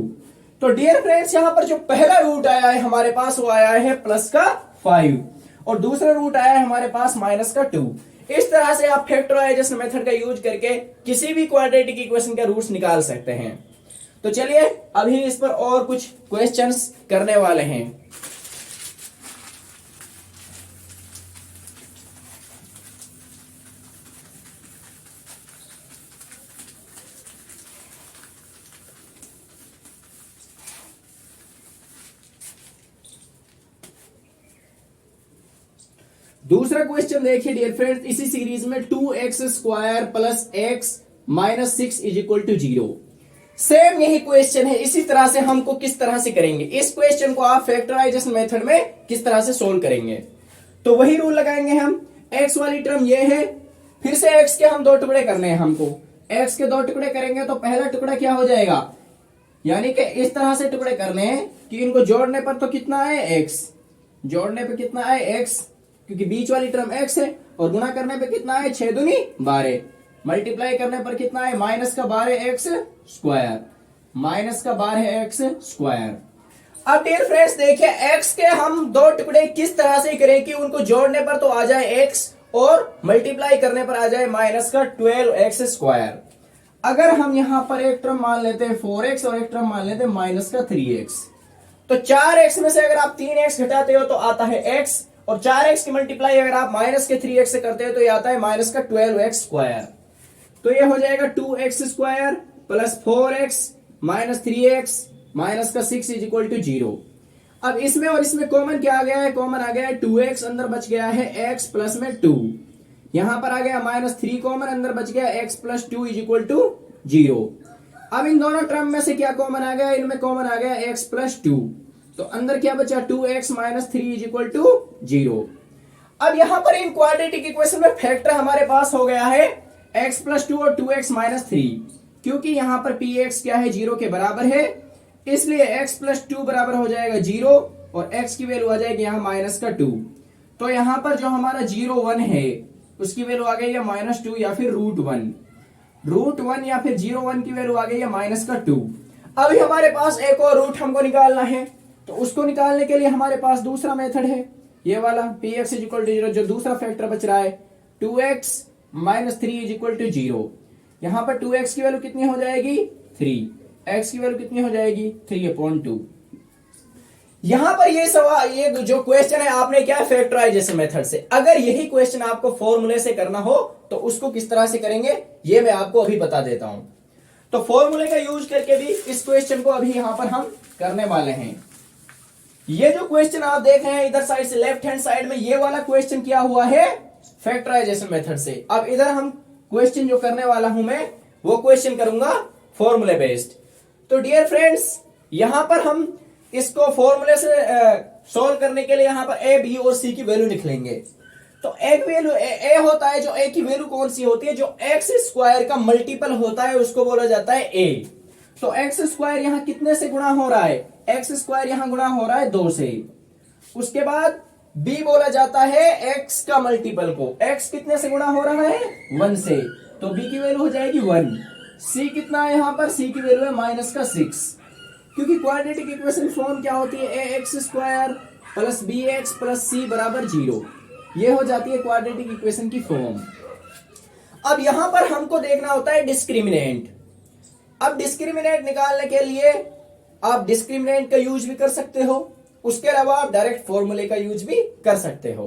तो डियर फ्रेंड्स यहां पर जो पहला रूट आया है हमारे पास वो आया है प्लस का 5, और दूसरा रूट आया है हमारे पास माइनस का 2। इस तरह से आप फैक्टराइजेशन मेथड का यूज करके किसी भी क्वाड्रेटिक इक्वेशन का रूट्स निकाल सकते हैं। तो चलिए अभी इस पर और कुछ क्वेश्चंस करने वाले हैं। दूसरा क्वेश्चन देखिए डियर फ्रेंड्स, इसी सीरीज में 2x square plus x minus 6 is equal to 0। Same यही क्वेश्चन है, इसी तरह से हमको किस तरह से करेंगे, इस क्वेश्चन को आप फैक्टराइजेशन मेथड में किस तरह से सोल्व करेंगे। तो वही रूल लगाएंगे हम, x वाली टर्म ये है, फिर से x के हम 2 टुकड़े करने हैं हमको, x के 2 टुकड़े करेंगे तो पहला टुकड़ा क्या हो जाएगा, यानी कि इस तरह से टुकड़े करने हैं कि इनको जोड़ने पर तो कितना है x, जोड़ने पर कितना है x, क्योंकि बीच वाली टर्म x है, और गुणा करने पे कितना है 6 दूनी 12, मल्टीप्लाई करने पर कितना है माइनस का 12x स्क्वायर, माइनस का 12x स्क्वायर। अब डियर फ्रेंड्स देखिए x के हम 2 टुकड़े किस तरह से करें कि उनको जोड़ने पर तो आ जाए x और मल्टीप्लाई करने पर आ जाए माइनस का 12x स्क्वायर। अगर हम यहां पर एक टर्म मान लेते हैं 4x और एक टर्म मान लेते हैं माइनस का 3x, तो 4x में से अगर आप 3x घटाते हो तो आता है x, और 4x की मल्टीप्लाई अगर आप माइनस के 3x से करते हो तो ये आता है माइनस का 12x स्क्वायर। तो ये हो जाएगा 2x square plus 4x minus 3x minus का 6 इज इक्वल टू 0। अब इसमें और इसमें कॉमन क्या आ गया है, कॉमन आ गया है 2x, अंदर बच गया है x प्लस में 2, यहां पर आ गया माइनस 3 कॉमन, अंदर बच गया x plus 2 is equal to 0। अब इन दोनों टर्म में से क्या कॉमन आ गया, इनमें कॉमन आ गया x प्लस 2, तो अंदर क्या बचा 2x minus 3 is equal to 0। अब यहां पर इन क्वाड्रेटिक इक्वेशन में फैक्टर हमारे पास हो गया है x प्लस 2 और 2x माइनस 3, क्योंकि यहां पर px क्या है 0 के बराबर है, इसलिए x प्लस 2 बराबर हो जाएगा 0 और x की वैल्यू आ जाएगी यहां माइनस का 2। तो यहां पर जो हमारा 0 1 है उसकी वैल्यू आ गई है माइनस 2 या फिर √1। √1 या फिर 0 1 की वैल्यू आ गई है -2। अभी हमारे पास एक और रूट हमको निकालना है, तो उसको निकालने के लिए हमारे पास दूसरा मेथड है, ये वाला px = 0। जो दूसरा फैक्टर बच रहा है 2x - 3 = 0। यहां पर 2x की वैल्यू कितनी हो जाएगी 3, x की वैल्यू कितनी हो जाएगी 3/2। यहां पर ये सवाल, ये जो क्वेश्चन है आपने क्या है फैक्टराइजेशन मेथड से। अगर यही क्वेश्चन आपको फॉर्मूले से करना हो तो उसको किस तरह से करेंगे ये मैं आपको अभी बता देता हूं। तो फॉर्मूले का यूज करके भी इस क्वेश्चन को अभी यहां पर हम करने वाले हैं। ये जो क्वेश्चन आप देख रहे हैं इधर साइड से लेफ्ट हैंड साइड में, ये वाला क्वेश्चन किया हुआ है फैक्टराइजेशन मेथड से। अब इधर हम क्वेश्चन जो करने वाला हूं मैं वो क्वेश्चन करूंगा फॉर्मूले बेस्ड। तो डियर फ्रेंड्स, यहां पर हम इसको फॉर्मूले से सॉल्व करने के लिए यहां पर ए, बी और सी की वैल्यू लिख लेंगे। तो एक वैल्यू ए होता है, जो ए की वैल्यू कौन सी होती है, जो एक्स स्क्वायर का मल्टीपल होता है उसको बोला जाता है ए। तो एक्स स्क्वायर यहां कितने से गुणा हो रहा है, एक्स स्क्वायर यहां गुणा हो रहा है 2 से। उसके बाद बी बोला जाता है एक्स का मल्टीपल को, एक्स कितने से गुणा हो रहा है 1 से, तो बी की वैल्यू हो जाएगी 1। सी कितना है यहां पर, सी की वैल्यू है -6, क्योंकि क्वाड्रेटिक इक्वेशन फॉर्म क्या होती है, a x square plus b x plus c बराबर 0। ये हो जाती है क्वाड्रेटिक इक्वेशन की फॉर्म। अब यहां पर हमको देखना होता है डिस्क्रिमिनेंट। अब डिस्क्रिमिनेंट निकालने के लिए आप डिस्क्रिमिनेंट का यूज भी कर सकते हो, उसके अलावा आप डायरेक्ट फॉर्मूले का यूज भी कर सकते हो।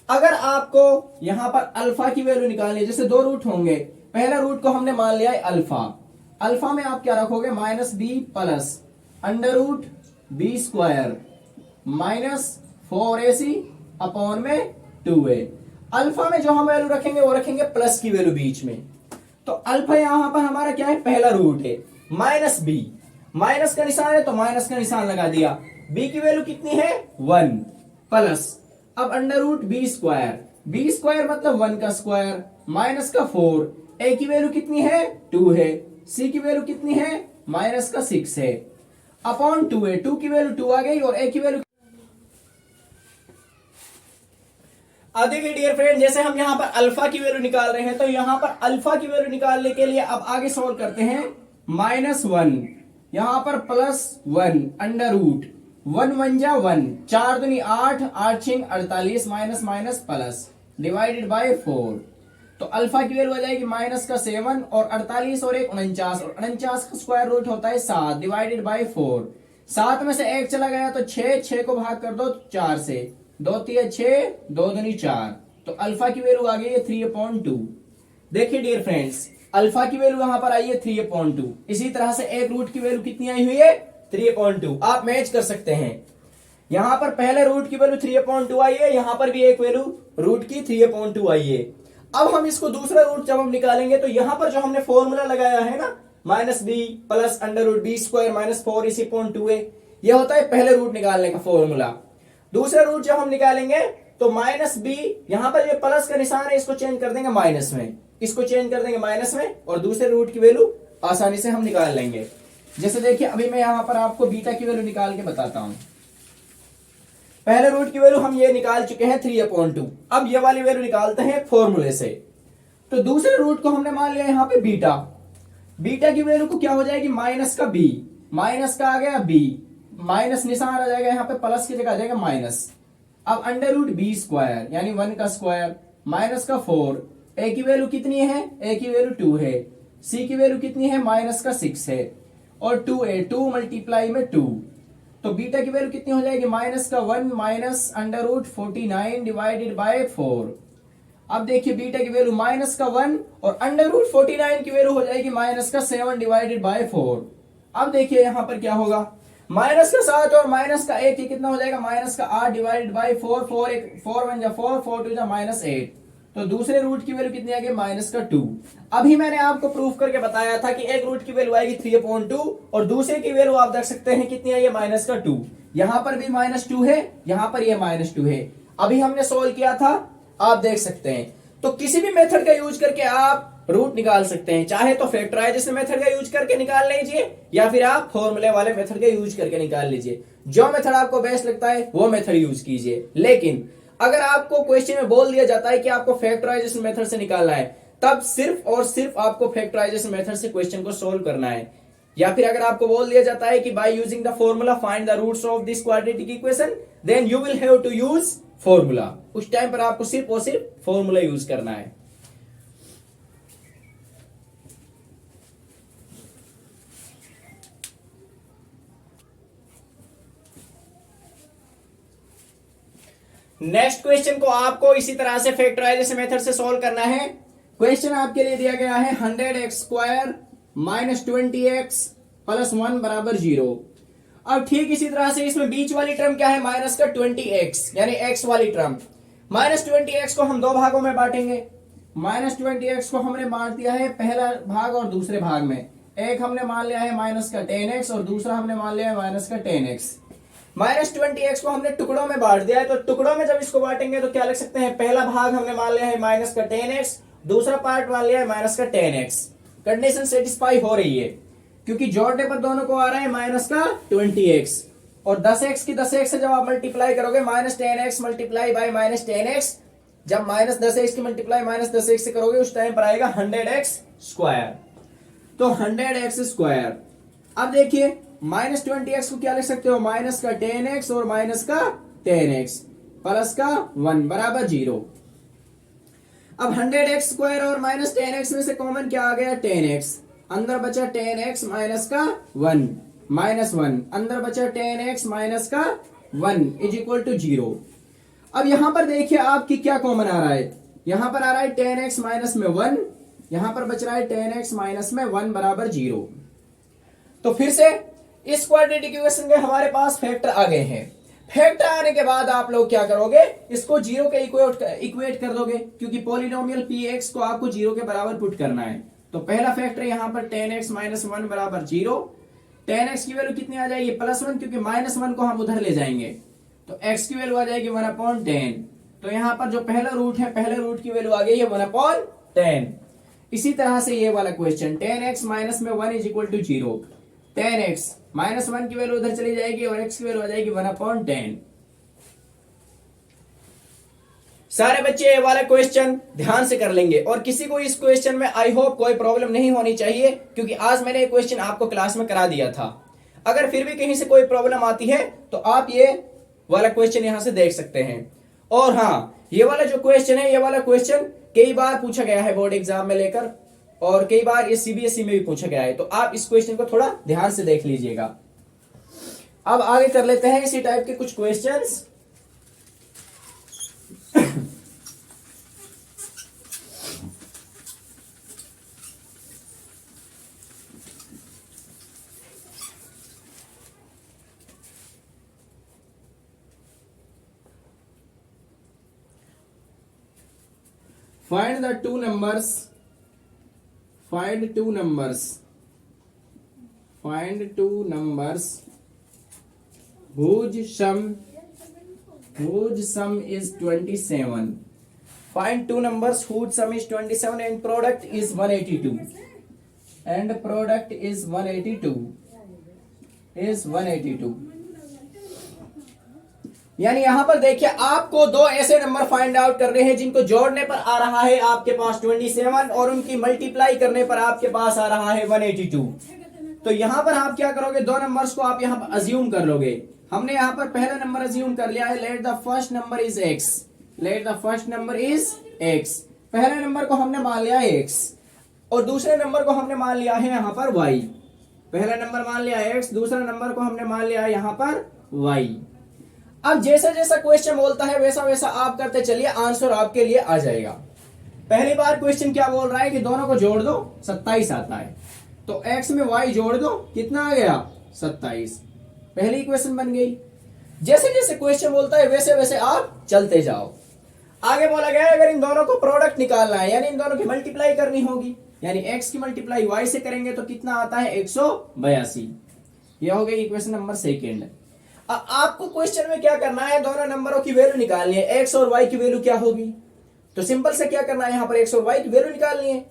अगर आपको यहां पर अल्फा की वैल्यू निकालनी है, जैसे 2 रूट होंगे, पहला रूट को हमने मान लिया है अल्फा। अल्फा में आप क्या रखोगे -b plus √b² -4ac upon में 2a। अल्फा में जो हम वैल्यू रखेंगे वो रखेंगे प्लस की वैल्यू बीच में। तो अल्फा यहां पर हमारा क्या है, पहला रूट है -b, माइनस का निशान है तो माइनस का निशान लगा दिया। b की वैल्यू कितनी है 1 प्लस, अब √b², b² मतलब 1 का स्क्वायर माइनस का 4, a की वैल्यू कितनी है 2 है, c की वैल्यू कितनी है -6 है, अपॉन 2a, 2 की वैल्यू 2 आ गई और a की वैल्यू। अब देखिए डियर फ्रेंड, जैसे हम यहां पर अल्फा की वैल्यू निकाल रहे हैं, तो यहां पर अल्फा की वैल्यू निकालने के लिए अब आगे सॉल्व करते हैं। -1 यहां पर +1 √1 1 जा 1, 4 दूनी 8, 8 6 48 माइनस प्लस डिवाइडेड बाय 4। तो अल्फा की वैल्यू आ जाएगी -7 और 48 और 1 49, और 49 का स्क्वायर रूट होता है 7 डिवाइडेड बाय 4। 7 में से 1 चला गया तो 6 को भाग कर दो 4 से, 2 3 6, 2 दूनी 4, तो अल्फा की वैल्यू आ गई है 3/2। देखिए डियर फ्रेंड्स, अल्फा की वैल्यू यहां पर आई है 3/2। इसी तरह से एक रूट की वैल्यू कितनी आई हुई है 3/2। आप मैच कर सकते हैं, यहां पर पहले रूट की वैल्यू 3/2 आई है, यहां पर भी एक वैल्यू रूट की 3/2 आई है। अब हम इसको दूसरा रूट जब हम निकालेंगे तो यहां पर जो हमने फॉर्मूला लगाया है ना -b प्लस √b² -4ac/2a, यह होता है पहले रूट निकालने का फॉर्मूला। दूसरा रूट जब हम निकालेंगे तो -b, यहां पर ये प्लस का निशान है, इसको चेंज कर देंगे माइनस में, इसको चेंज कर देंगे माइनस में, और दूसरे रूट की वैल्यू आसानी से हम निकाल लेंगे। जैसे देखिए अभी मैं यहां पर आपको बीटा की वैल्यू निकाल के बताता हूं। पहले रूट की वैल्यू हम ये निकाल चुके हैं 3/2। अब ये वाली वैल्यू निकालते हैं फॉर्मूले से। तो दूसरे रूट को हमने मान लिया यहां पे बीटा। बीटा की वैल्यू को क्या हो जाएगी माइनस का b, माइनस का आ गया b, माइनस निशान आ जाएगा यहां पे, प्लस की जगह आ जाएगा माइनस। अब √b² यानी 1 का स्क्वायर माइनस का 4, a की वैल्यू कितनी है, a की वैल्यू 2 है, c की वैल्यू कितनी है -6 है, और 2a 2 मल्टीप्लाई में 2, तो बीटा की वैल्यू कितनी हो जाएगी -1 माइनस √49 डिवाइडेड बाय 4। अब देखिए बीटा की वैल्यू -1 और √49 की वैल्यू हो जाएगी -7 डिवाइडेड बाय 4। अब देखिए यहां पर क्या होगा, -7 और -1 ये कितना हो जाएगा -8 डिवाइडेड बाय 4, 4 1 जा 4, 4 2 जा -8, तो दूसरे रूट की वैल्यू कितनी आ गई -2। अभी मैंने आपको प्रूफ करके बताया था कि एक रूट की वैल्यू आएगी 3/2 और दूसरे की वैल्यू आप देख सकते हैं कितनी आई है -2। यहां पर भी -2 है, यहां पर ये -2 है, अभी हमने सोल्व किया था, आप देख सकते हैं। तो किसी भी मेथड का यूज करके आप रूट निकाल सकते हैं, चाहे तो फैक्टराइजेशन मेथड का यूज करके निकाल लीजिए या फिर आप फॉर्मूले वाले मेथड का यूज करके निकाल लीजिए। जो मेथड आपको बेस्ट लगता है वो मेथड यूज कीजिए। लेकिन अगर आपको क्वेश्चन में बोल दिया जाता है कि आपको फैक्टराइजेशन मेथड से निकालना है, तब सिर्फ और सिर्फ आपको फैक्टराइजेशन मेथड से क्वेश्चन को सोल्व करना है। या फिर अगर आपको बोल दिया जाता है कि by using the formula find the roots of this quadratic equation, then you will have to use formula. उस टाइम पर आपको सिर्फ और सिर्फ फॉर्मूला यूज करना है। नेक्स्ट क्वेश्चन को आपको इसी तरह से फैक्टराइजेशन मेथड से सॉल्व करना है। क्वेश्चन आपके लिए दिया गया है 100x square minus 20x plus 1 बराबर 0। अब ठीक इसी तरह से इसमें बीच वाली टर्म क्या है, माइनस का 20x, यानी x वाली टर्म। माइनस 20x को हम दो भागों में बांटेंगे। माइनस 20x को हमने बांट दिया है पहला भाग और दूसरे भाग में। एक हमने मान लिया है माइनस का 10x और दूसरा हमने मान लिया है माइनस का 10x। माइनस 20x को हमने टुकड़ों में बांट दिया है, तो टुकड़ों में जब इसको बांटेंगे तो क्या लिख सकते हैं, पहला भाग हमने मान लिया है माइनस का 10x, दूसरा पार्ट मान लिया है माइनस का 10x। कंडीशन सेटिस्फाई हो रही है क्योंकि जोड़ने पर दोनों को आ रहा है माइनस का 20x, और 10x की 10x से जब आप मल्टीप्लाई करोगे minus 10x multiply by minus 10x, जब माइनस 10x की मल्टीप्लाई माइनस 10x से करोगे उस टाइम पर आएगा 100x स्क्वायर। तो 100x स्क्वायर। अब देखिए माइनस 20x को क्या लिख सकते हो, माइनस का 10x और माइनस का 10x प्लस का 1 बराबर 0। अब 100x स्क्वायर और माइनस 10x में से कॉमन क्या आ गया, 10x। अंदर बचा 10x माइनस का 1 माइनस 1, अंदर बचा 10x माइनस का 1 इज इक्वल टू 0। अब यहां पर देखिए आपकी क्या कॉमन आ रहा है, यहां पर आ रहा है 10x माइनस में 1, यहां पर बच रहा है 10x माइनस में 1 बराबर 0। तो फिर से इस क्वाड्रेटिक इक्वेशन के हमारे पास फैक्टर आ गए हैं। फैक्टर आने के बाद आप लोग क्या करोगे, इसको 0 के इक्वेट कर दोगे, क्योंकि पॉलिनोमियल px को आपको 0 के बराबर पुट करना है। तो पहला फैक्टर यहां पर 10x माइनस 1 बराबर 0। 10x की वैल्यू कितनी आ जाएगी, प्लस 1, क्योंकि माइनस 1 को हम उधर ले जाएंगे तो x की वैल्यू आ जाएगी 1/10। तो यहां पर जो पहला रूट है, पहले रूट की वैल्यू आ गई है 1/10। इसी तरह से ये वाला क्वेश्चन 10x माइनस में 1 is equal to 0, 10x minus 1 की वैल्यू उधर चली जाएगी और x की वैल्यू आ जाएगी 1/10। सारे बच्चे ये वाला क्वेश्चन ध्यान से कर लेंगे, और किसी को इस क्वेश्चन में आई होप कोई प्रॉब्लम नहीं होनी चाहिए, क्योंकि आज मैंने ये क्वेश्चन आपको क्लास में करा दिया था। अगर फिर भी कहीं से कोई प्रॉब्लम आती है तो आप ये वाला क्वेश्चन यहां से देख सकते हैं। और हाँ, ये वाला जो क्वेश्चन है, ये वाला क्वेश्चन कई बार पूछा गया है बोर्ड एग्जाम में लेकर, और कई बार ये सीबीएसई में भी पूछा गया है, तो आप इस क्वेश्चन को थोड़ा ध्यान से देख लीजिएगा। अब आगे कर लेते हैं इसी टाइप के कुछ questions. Find the two numbers. Find two numbers. Find two numbers whose sum is 27. Find two numbers whose sum is 27 and product is 182. And product is 182. Is 182. यानी यहां पर देखिए आपको दो ऐसे नंबर फाइंड आउट करने हैं जिनको जोड़ने पर आ रहा है आपके पास 27 और उनकी मल्टीप्लाई करने पर आपके पास आ रहा है 182। तो यहां पर आप क्या करोगे, दो नंबर्स को आप यहां पर अज्यूम कर लोगे। हमने यहां पर पहला नंबर अज्यूम कर लिया है, let the first number is x। Let the first number is x। पहले नंबर को हमने मान लिया है x और दूसरे नंबर को हमने मान लिया है यहां पर y। पहला नंबर मान लिया है x, दूसरा नंबर को हमने मान लिया है यहां पर y। अब जैसा जैसा क्वेश्चन बोलता है वैसा वैसा आप करते चलिए, आंसर आपके लिए आ जाएगा। पहली बार क्वेश्चन क्या बोल रहा है कि दोनों को जोड़ दो, 27 आता है, तो x में y जोड़ दो, कितना आ गया 27। पहली इक्वेशन बन गई। जैसे जैसे क्वेश्चन बोलता है वैसे वैसे आप चलते जाओ। आगे बोला गया है अगर इन दोनों को प्रोडक्ट निकालना है, यानी इन दोनों की मल्टीप्लाई करनी होगी, यानी x की मल्टीप्लाई y से करेंगे तो कितना आता है 182। यह हो गई इक्वेशन नंबर सेकेंड। आपको क्वेश्चन में क्या करना है, दोनों नंबरों की वैल्यू निकालनी है, x और y की वैल्यू क्या होगी। तो सिंपल से क्या करना है, यहां पर x और y की वैल्यू निकालनी है।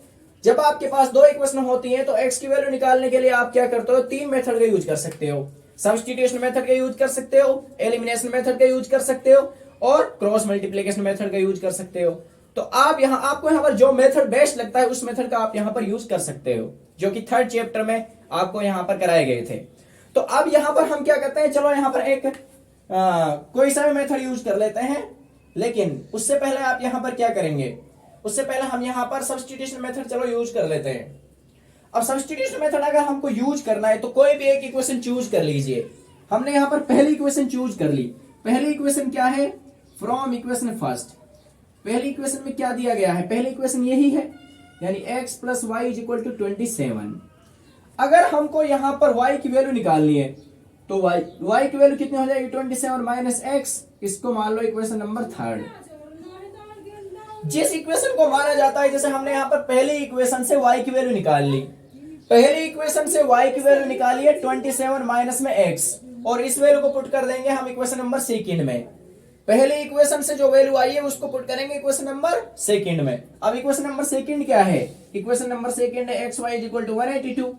जब आपके पास दो इक्वेशन होती हैं तो x की वैल्यू निकालने के लिए आप क्या करते हो, तीन मेथड का यूज कर सकते हो। सब्स्टिट्यूशन मेथड का यूज कर सकते हो, एलिमिनेशन मेथड का यूज कर सकते हो और क्रॉस मल्टीप्लिकेशन मेथड का यूज कर सकते हो। तो आप यहाँ आपको यहाँ पर जो मेथड बेस्ट लगता है उस मेथड का आप यहाँ पर यूज कर सकते हो, जो कि थर्ड चैप्टर में आपको यहाँ पर कराए गए थे। तो अब यहाँ पर हम क्या करते हैं, चलो यहाँ पर एक कोई सा भी मेथड यूज कर लेते हैं, लेकिन उससे पहले आप यहाँ पर क्या करेंगे, उससे पहले हम यहाँ पर सब्स्टिट्यूशन मेथड चलो यूज कर लेते हैं। अब सब्स्टिट्यूशन मेथड अगर हमको यूज करना है तो कोई भी एक इक्वेशन चूज कर लीजिए। हमने यहाँ पर पहली इक्वेशन चूज कर ली। पहली इक्वेशन क्या है, फ्रॉम इक्वेशन फर्स्ट। पहली इक्वेशन में क्या दिया गया है, पहली इक्वेशन यही है, यानी x plus y is equal to 27। अगर हमको यहाँ पर y की वैल्यू निकालनी है तो y की वैल्यू कितनी हो जाएगी, 27 माइनस एक्स। इसको मान लो इक्वेशन नंबर थर्ड। जिस इक्वेशन को माना जाता है, जैसे हमने यहाँ पर पहली इक्वेशन से y की वैल्यू निकाल ली, पहली इक्वेशन से y की वैल्यू निकाली है 27 माइनस में x, और इस वैल्यू को पुट कर देंगे हम इक्वेशन नंबर सेकंड में। पहले इक्वेशन से जो वैल्यू आई है उसको पुट करेंगे इक्वेशन नंबर सेकंड में। अब इक्वेशन नंबर सेकंड क्या है, इक्वेशन नंबर सेकंड है x y is equal to 182।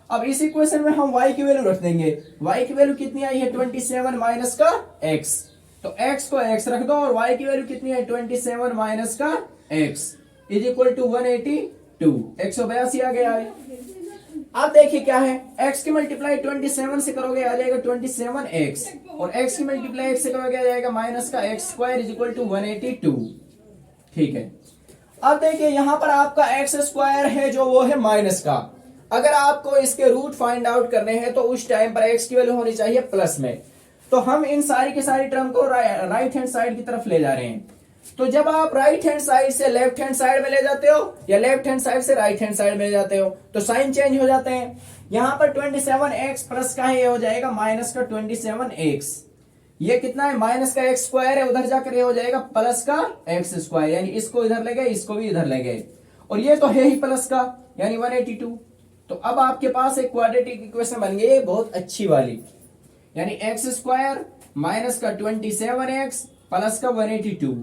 अब इस इक्वेशन में हम y की वैल्यू रख देंगे। y की वैल्यू कितनी आई है, 27 माइनस का x, तो x को x रख दो, और y की वैल्यू कितनी है, 27 माइनस का x इज इक्वल टू 182, 182 आ गया है। अब देखिए क्या है, x की मल्टीप्लाई 27 से करोगे आ जाएगा 27x, और x की मल्टीप्लाई x से करोगे आ जाएगा माइनस का x square is equal to 182। ठीक है, अब देखिए यहाँ पर आपका x स्क्वायर है जो वो है माइनस का। अगर आपको इसके रूट फाइंड आउट करने हैं तो उस टाइम पर x की वैल्यू होनी चाहिए प्लस में। तो हम इन सारी की सारी टर्म को राइट हैंड साइड की तरफ ले जा रहे हैं। तो जब आप राइट हैंड साइड से लेफ्ट हैंड साइड में ले जाते हो या लेफ्ट हैंड साइड से राइट हैंड साइड में ले जाते हो तो साइन चेंज हो जाते हैं। यहां पर 27x प्लस का है, ये हो जाएगा माइनस का 27x। ये कितना है, माइनस का एक्स स्क्वायर है, उधर जाकर ये हो जाएगा प्लस का एक्स स्क्वायर, यानी इसको इधर ले गए, इसको भी इधर ले गए, और ये तो है ही प्लस का, यानी 182। तो अब आपके पास एक क्वाड्रेटिक इक्वेशन बन गई है बहुत अच्छी वाली, यानी एक्स स्क्वायर माइनस का 27x प्लस का 182।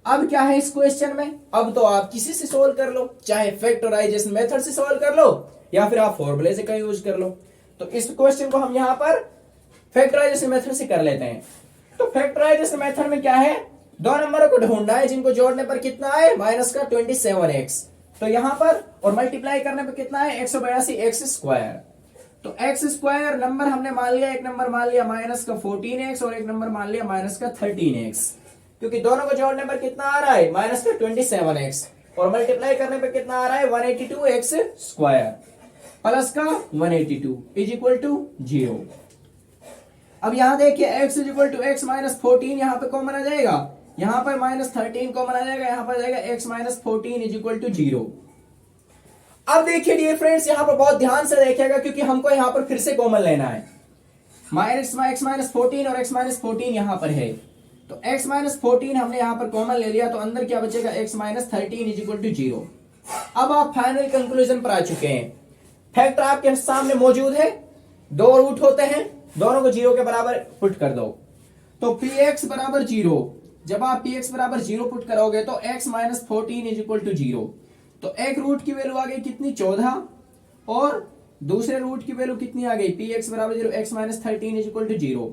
अब क्या है इस क्वेश्चन में, अब तो आप किसी से सोल्व कर लो, चाहे फैक्टराइजेशन मेथड से सोल्व कर लो या फिर आप फॉर्मूले से का यूज कर लो। तो इस क्वेश्चन को हम यहां पर फैक्टराइजेशन मेथड से कर लेते हैं। तो फैक्टराइजेशन मेथड में क्या है, दो नंबरों को ढूंढना है जिनको जोड़ने पर कितना है, माइनस का 27x, तो यहां पर और मल्टीप्लाई करने पर कितना है, 182x स्क्वायर। तो x स्क्वायर नंबर हमने मान लिया, एक नंबर मान लिया माइनस का 14x और एक नंबर मान लिया माइनस का 13x, क्योंकि दोनों को जोड़ने पर कितना आ रहा है, माइनस का 27x, और मल्टीप्लाई करने पर कितना आ रहा है, 182x स्क्वायर प्लस का 182 इज इक्वल टू 0। अब यहां देखिए x is equal to x minus 14, यहां पे कॉमन आ जाएगा, यहां पर माइनस 13 कॉमन आ जाएगा, यहां पर आ जाएगा x minus 14 is equal to 0। अब देखिए डियर फ्रेंड्स, यहां पर बहुत ध्यान से देखिएगा क्योंकि हमको यहां पर फिर से कॉमन लेना है। माइनस x माइनस 14 और x माइनस 14 यहां पर है, तो x माइनस 14 हमने यहां पर कॉमन ले लिया, तो अंदर क्या बचेगा, x minus 13 is equal to 0। अब आप फाइनल कंक्लूजन पर आ चुके हैं। फैक्टर आपके सामने मौजूद है, दो रूट होते हैं, दोनों को 0 के बराबर पुट कर दो, तो px बराबर 0। जब आप px बराबर 0 पुट करोगे तो x minus 14 is equal to 0। तो एक रूट की वैल्यू आ गई कितनी, 14, और दूसरे रूट की वैल्यू कितनी आ गई, px बराबर 0, x minus 13 is equal to 0,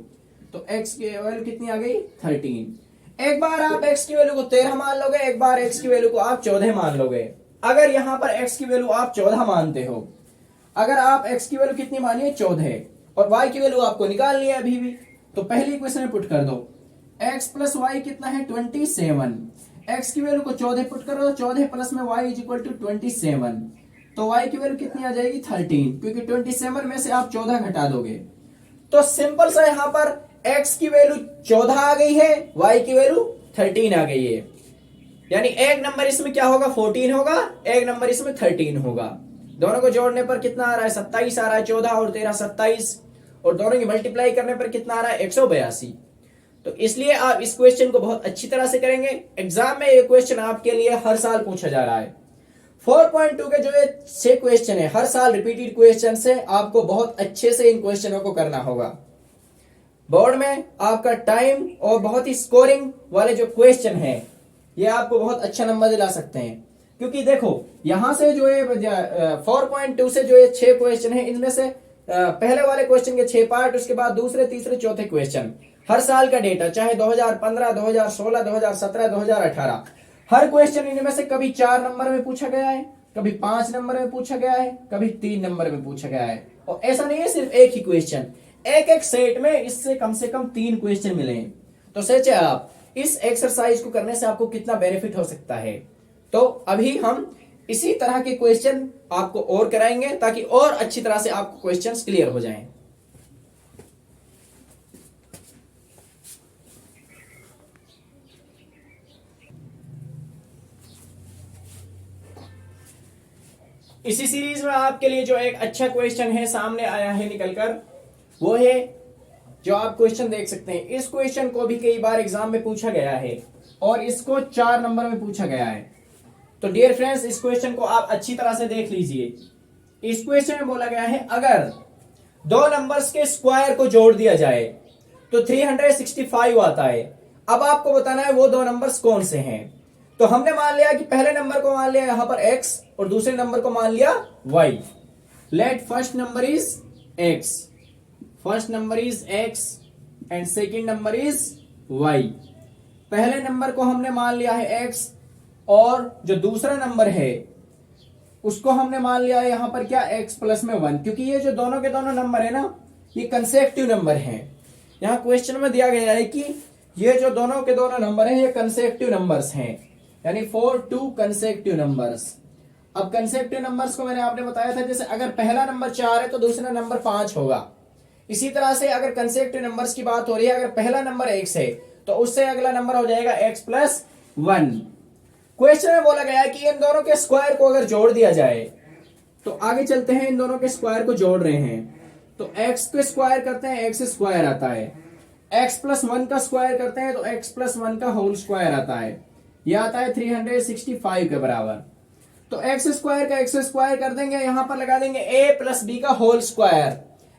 तो x की वैल्यू कितनी आ गई, 13। एक बार आप x की वैल्यू को 13 मान लोगे, एक बार x की वैल्यू को आप 14 मान लोगे। अगर यहां पर x की वैल्यू आप 14 मानते हो, अगर आप x की वैल्यू कितनी मानिए, 14, और y की वैल्यू आपको निकालनी है अभी भी, तो पहली इक्वेशन में पुट कर दो, x प्लस वाई कितना है, 27। x की वैल्यू को 14 पुट करो, 14 प्लस में y इज इक्वल टू 27, तो y की वैल्यू कितनी आ जाएगी, 13, क्योंकि 27 में से आप 14 घटा दोगे। तो सिंपल सा यहां पर x की वैल्यू 14 आ गई है, y की वैल्यू 13 आ गई है, यानी एक नंबर इसमें क्या होगा, 14 होगा, एक नंबर इसमें 13 होगा। दोनों को जोड़ने पर कितना आ रहा है, 27 आ रहा है, 14 और 13 27, और दोनों की मल्टीप्लाई करने पर कितना आ रहा है, 182। तो इसलिए आप इस क्वेश्चन को बहुत अच्छी तरह से करेंगे। एग्जाम में ये क्वेश्चन आपके लिए हर साल पूछा जा रहा है। 4.2 के जो ये 6 क्वेश्चन है, हर साल रिपीटेड क्वेश्चन है, आपको बहुत अच्छे से इन क्वेश्चनों को करना होगा। बोर्ड में आपका टाइम और बहुत ही स्कोरिंग वाले जो क्वेश्चन है, ये आपको बहुत अच्छा नंबर दिला सकते हैं, क्योंकि देखो यहां से जो है 4.2 से जो ये 6 क्वेश्चन है, इनमें से पहले वाले क्वेश्चन के 6 पार्ट, उसके बाद दूसरे तीसरे चौथे क्वेश्चन, हर साल का डेटा, चाहे 2015, 2016, 2017, 2018, हर क्वेश्चन इनमें से कभी 4 नंबर में पूछा गया है, कभी 5 नंबर में पूछा गया है, कभी 3 नंबर में पूछा गया है। और ऐसा नहीं है सिर्फ एक ही क्वेश्चन, एक एक सेट में इससे कम से कम 3 क्वेश्चन मिले हैं। तो सोचिए आप इस एक्सरसाइज को करने से आपको कितना बेनिफिट हो सकता है। तो अभी हम इसी तरह के क्वेश्चन आपको और कराएंगे ताकि और अच्छी तरह से आपको क्वेश्चंस क्लियर हो जाएं। इसी सीरीज में आपके लिए जो एक अच्छा क्वेश्चन है सामने आया है निकलकर, वो है जो आप क्वेश्चन देख सकते हैं। इस क्वेश्चन को भी कई बार एग्जाम में पूछा गया है और इसको 4 नंबर में पूछा गया है। तो डियर फ्रेंड्स, इस क्वेश्चन को आप अच्छी तरह से देख लीजिए। इस क्वेश्चन में बोला गया है अगर दो नंबर्स के स्क्वायर को जोड़ दिया जाए तो 365 आता है। अब आपको बताना है वो दो नंबर्स कौन से हैं। तो हमने मान लिया कि पहले नंबर को मान लिया यहां पर x और दूसरे नंबर को मान लिया y। Let first number is x, first number is x and second number is y। पहले नंबर को हमने मान लिया है x और जो दूसरा नंबर है उसको हमने मान लिया है यहां पर क्या x प्लस में 1, क्योंकि ये जो दोनों के दोनों नंबर है ना ये कंसेक्टिव नंबर हैं। यहां क्वेश्चन में दिया गया है कि ये जो दोनों के दोनों नंबर हैं ये कंसेक्टिव नंबर्स हैं, यानी 4 2 कंसेक्टिव नंबर्स। अब कंसेक्टिव नंबर्स को मैंने आपने बताया था, जैसे अगर पहला नंबर 4 है तो दूसरा नंबर 5 होगा। इसी तरह से अगर कंसेक्टिव नंबर्स की बात हो रही है, अगर पहला नंबर x है तो उससे अगला नंबर हो जाएगा x प्लस 1। क्वेश्चन में बोला गया है कि इन दोनों के स्क्वायर को अगर जोड़ दिया जाए, तो आगे चलते हैं, इन दोनों के स्क्वायर को जोड़ रहे हैं तो x के स्क्वायर करते हैं x स्क्वायर आता है, x प्लस 1 का स्क्वायर करते हैं तो x प्लस 1 का होल स्क्वायर आता है, यह आता है 365 के बराबर। तो x स्क्वायर का x स्क्वायर कर देंगे, यहां पर लगा देंगे a प्लस बी का whole square,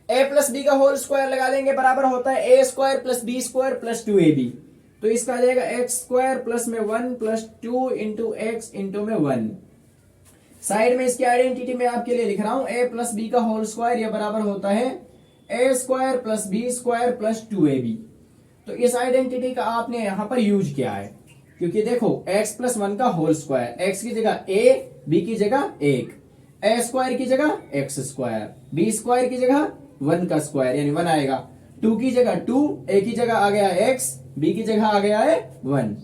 a plus b का होल स्क्वायर लगा देंगे बराबर होता है a square plus b square plus 2ab। तो इसका आ जाएगा x स्क्वायर प्लस में 1 प्लस 2 इंटू एक्स इंटू में 1। साइड में इसकी आइडेंटिटी में आपके लिए लिख रहा हूं a प्लस बी का होल स्क्वायर, यह बराबर होता है a square plus b square plus 2ab। तो इस आइडेंटिटी का आपने यहां पर यूज किया है, क्योंकि देखो x प्लस 1 का होल स्क्वायर, x की जगह a, b की जगह 1, a स्क्वायर की जगह x स्क्वायर, b स्क्वायर की जगह 1 का स्क्वायर यानी 1 आएगा, 2 की जगह 2, a की जगह आ गया x, b की जगह आ गया है 1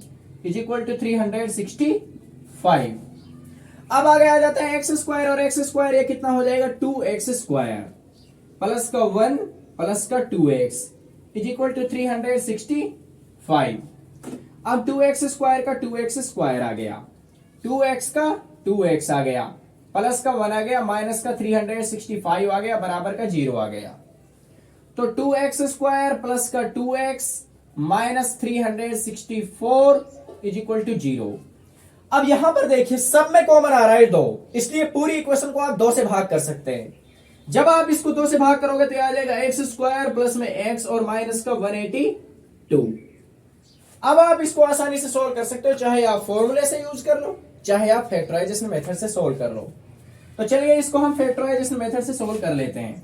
इज इक्वल टू 365। अब आगे आ जाता है x स्क्वायर और x स्क्वायर, ये कितना हो जाएगा 2x स्क्वायर प्लस का 1 प्लस का 2x इज इक्वल टू 365। अब 2x स्क्वायर का 2x स्क्वायर आ गया, 2x का 2x आ गया, प्लस का 1 आ गया, माइनस का 365 आ गया, बराबर का 0 आ गया। तो 2x स्क्वायर प्लस का 2x minus 364 is equal to 0। अब यहां पर देखिए सब में कॉमन आ रहा है 2, इसलिए पूरी इक्वेशन को आप 2 से भाग कर सकते हैं। जब आप इसको 2 से भाग करोगे तो आ जाएगा x स्क्वायर प्लस में x और माइनस का 182। अब आप इसको आसानी से सोल्व कर सकते हो, चाहे आप फॉर्मूले से यूज कर लो, चाहे आप फैक्टराइजेशन मेथड से सोल्व कर लो। तो चलिए इसको हम फैक्टराइजेशन मेथड से सोल्व कर लेते हैं।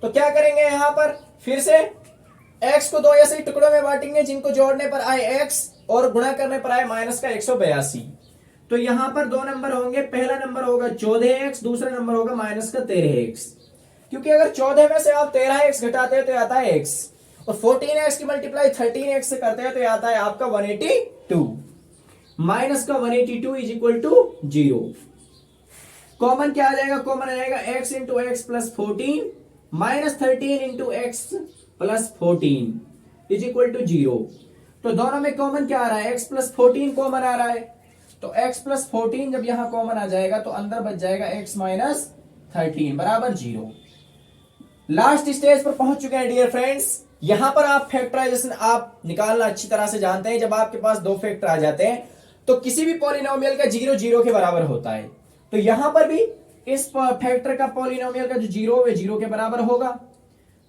तो क्या करेंगे, यहां पर फिर से x को 2 ऐसे टुकड़ों में बांटेंगे जिनको जोड़ने पर आए x और गुणा करने पर आए माइनस का 182। तो यहां पर 2 नंबर होंगे, पहला नंबर होगा 14x, दूसरा नंबर होगा माइनस का 13x। क्योंकि अगर 14 में से आप 13x घटाते हैं तो आता है x, और 14x की मल्टीप्लाई 13x से करते हैं तो आता है आपका 182। माइनस का 182 इज इक्वल टू 0। कॉमन क्या आ जाएगा, कॉमन आ जाएगा x into x plus 14 minus 13 into x plus 14 is equal to 0। तो दोनों में कॉमन क्या आ रहा है, x प्लस 14 कॉमन आ रहा है। तो x प्लस 14 जब यहां कॉमन आ जाएगा तो अंदर बच जाएगा x माइनस 13 बराबर 0। लास्ट स्टेज पर पहुंच चुके हैं डियर फ्रेंड्स। यहां पर आप फैक्टराइजेशन आप निकालना अच्छी तरह से जानते हैं। जब आपके पास 2 फैक्टर आ जाते हैं तो किसी भी पॉलिनोमियल का 0 0 के बराबर होता है। तो यहां पर भी इस फैक्टर का पॉलिनोमियल का जो 0 है 0 के बराबर होगा।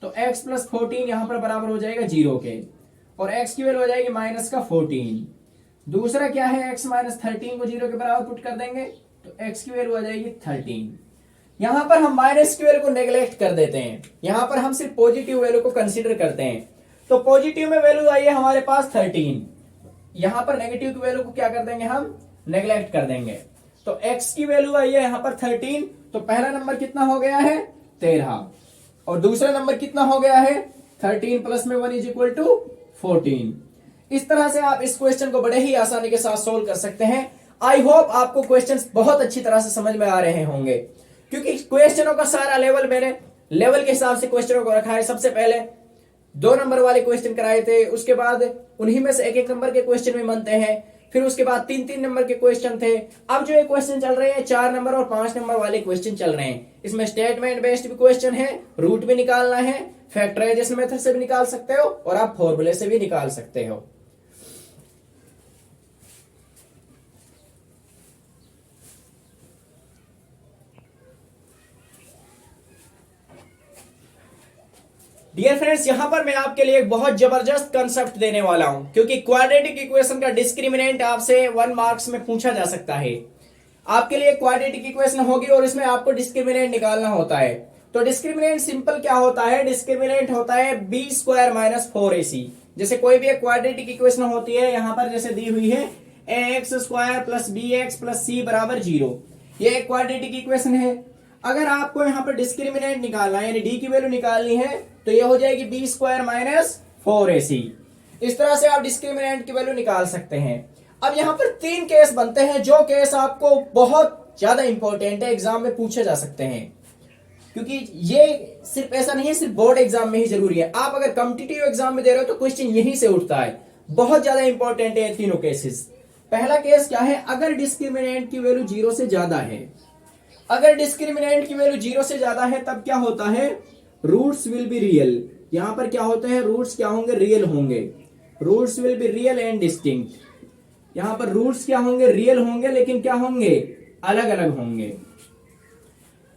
तो x प्लस 14 यहां पर बराबर हो जाएगा 0 के, और x की वैल्यू हो जाएगी माइनस का 14। दूसरा क्या है, x माइनस 13 को 0 के बराबर पुट कर देंगे तो x की वैल्यू आ जाएगी 13। यहां पर हम माइनस की वैल्यू को नेग्लेक्ट कर देते हैं, यहां पर हम सिर्फ पॉजिटिव वैल्यू को कंसीडर करते हैं। तो पॉजिटिव में वैल्यू आई है हमारे पास 13, यहां पर नेगेटिव की वैल्यू को क्या कर देंगे हम नेग्लेक्ट कर देंगे। तो x की वैल्यू आई है यहां पर 13, तो पहला नंबर कितना हो गया है 13, और दूसरा नंबर कितना हो गया है 13 प्लस में 1 इज इक्वल टू 14। इस तरह से आप इस क्वेश्चन को बड़े ही आसानी के साथ सोल्व कर सकते हैं। आई होप आपको क्वेश्चंस बहुत अच्छी तरह से समझ में आ रहे होंगे, क्योंकि क्वेश्चनों का सारा लेवल मैंने लेवल के हिसाब से क्वेश्चनों को रखा है। सबसे पहले 2 नंबर वाले क्वेश्चन कराए थे, उसके बाद उन्हीं में से 1-1 नंबर के क्वेश्चन भी बनते हैं, फिर उसके बाद 3-3 नंबर के क्वेश्चन थे। अब जो ये क्वेश्चन चल रहे हैं 4 नंबर और 5 नंबर वाले क्वेश्चन चल रहे हैं। इसमें स्टेटमेंट बेस्ड भी क्वेश्चन है, रूट भी निकालना है, फैक्टराइजेशन मेथड से भी निकाल सकते हो और आप फॉर्मूले से भी निकाल सकते हो। डियर फ्रेंड्स, यहां पर मैं आपके लिए एक बहुत जबरदस्त कंसेप्ट देने वाला हूं, क्योंकि क्वाड्रेटिक इक्वेशन का डिस्क्रिमिनेंट आपसे 1 मार्क्स में पूछा जा सकता है। आपके लिए क्वाड्रेटिक इक्वेशन होगी और इसमें आपको डिस्क्रिमिनेंट निकालना होता है। तो डिस्क्रिमिनेंट सिंपल क्या होता है, डिस्क्रिमिनेंट होता है बी स्क्वायर माइनस 4ac। जैसे कोई भी एक क्वाड्रेटिक इक्वेशन होती है, यहां पर जैसे दी हुई है ax square plus b x plus c बराबर 0, ये एक क्वाड्रेटिक इक्वेशन है। अगर आपको यहाँ पर डिस्क्रिमिनेंट निकालना है यानी डी की वैल्यू निकालनी है, तो ये हो जाएगी बी स्क्वायर माइनस 4ac। इस तरह से आप डिस्क्रिमिनेंट की वैल्यू निकाल सकते हैं। अब यहाँ पर 3 केस बनते हैं, जो केस आपको बहुत ज्यादा इंपॉर्टेंट है, एग्जाम में पूछे जा सकते हैं, क्योंकि ये सिर्फ ऐसा नहीं है सिर्फ बोर्ड एग्जाम में ही जरूरी है। आप अगर कॉम्पिटिटिव एग्जाम में दे रहे हो तो क्वेश्चन यहीं से उठता है। बहुत ज्यादा इंपॉर्टेंट है तीनों केसेस। पहला केस क्या है, अगर डिस्क्रिमिनेंट की वैल्यू 0 से ज्यादा है, अगर डिस्क्रिमिनेंट की वैल्यू 0 से ज्यादा है तब क्या होता है, रूट्स विल बी रियल। यहां पर क्या होता है, रूट्स क्या होंगे, रियल होंगे। Roots will be real and distinct. यहां पर रूट्स क्या होंगे, रियल होंगे, लेकिन क्या होंगे, अलग अलग होंगे।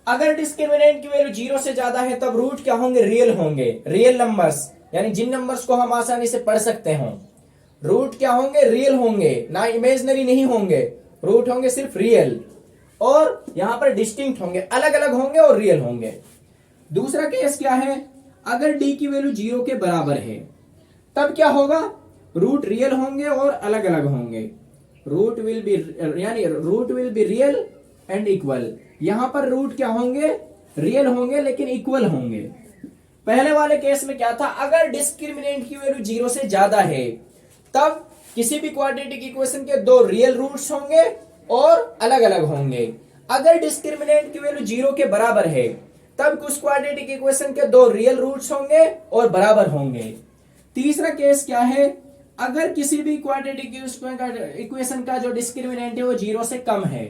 अगर डिस्क्रिमिनेंट की वैल्यू 0 से ज्यादा है तब रूट क्या होंगे, रियल होंगे। रियल नंबर्स यानी जिन नंबर्स को हम आसानी से पढ़ सकते हो, रूट क्या होंगे, रियल होंगे, ना इमेजिनरी नहीं होंगे। रूट होंगे सिर्फ रियल, और यहां पर डिस्टिंक्ट होंगे, अलग अलग होंगे और रियल होंगे। दूसरा केस क्या है, अगर डी की वैल्यू 0 के बराबर है तब क्या होगा, रूट रियल होंगे और अलग अलग होंगे। रूट विल बी यानी root will be real and equal. यहां पर रूट क्या होंगे, रियल होंगे लेकिन इक्वल होंगे। पहले वाले केस में क्या था, अगर डिस्क्रिमिनेंट की वैल्यू 0 से ज्यादा है तब किसी भी क्वाड्रेटिक इक्वेशन के 2 रियल रूट्स होंगे और अलग अलग होंगे। अगर डिस्क्रिमिनेंट की वैल्यू 0 के बराबर है तब उस क्वाड्रेटिक इक्वेशन के 2 रियल रूट्स होंगे और होंगे। तीसरा केस क्या है, अगर किसी भी क्वाड्रेटिक इक्वेशन का जो डिस्क्रिमिनेंट है वो 0 से कम है,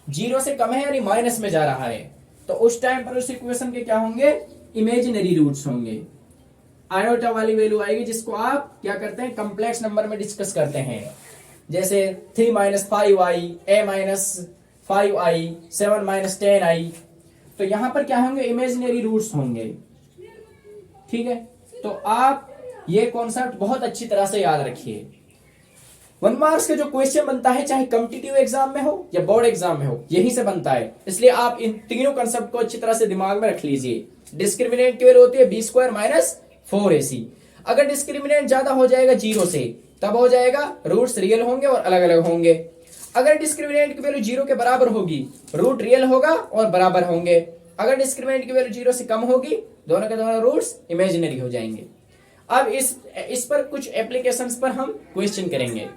0 से कम है यानी माइनस में जा रहा है, तो उस टाइम पर उस इक्वेशन के क्या होंगे, इमेजिनरी रूट्स होंगे। आयोटा वाली वैल्यू आएगी, जिसको आप क्या करते हैं, कम्प्लेक्स नंबर में डिस्कस करते हैं। जैसे 3 - 5i, a - 5i, 7 - 10i, तो यहां पर क्या होंगे, इमेजिनरी रूट्स होंगे। ठीक है, तो आप ये कॉन्सेप्ट बहुत अच्छी तरह से याद रखिए। 1 मार्क्स का जो क्वेश्चन बनता है, चाहे कॉम्पिटिटिव एग्जाम में हो या बोर्ड एग्जाम में हो, यहीं से बनता है। इसलिए आप इन तीनों कॉन्सेप्ट को अच्छी तरह से दिमाग में रख लीजिए। डिस्क्रिमिनेंट की वैल्यू होती है बी स्क्वायर माइनस 4ac। अगर डिस्क्रिमिनेंट ज्यादा हो जाएगा 0 से, तब हो जाएगा रूट्स रियल होंगे और अलग अलग होंगे। अगर डिस्क्रिमिनेंट की वैल्यू 0 के बराबर होगी, रूट रियल होगा और बराबर होंगे। अगर डिस्क्रिमिनेंट की वैल्यू 0 से कम होगी, दोनों के दोनों रूट्स इमेजिनरी हो जाएंगे। अब इस पर कुछ एप्लीकेशंस पर हम क्वेश्चन करेंगे।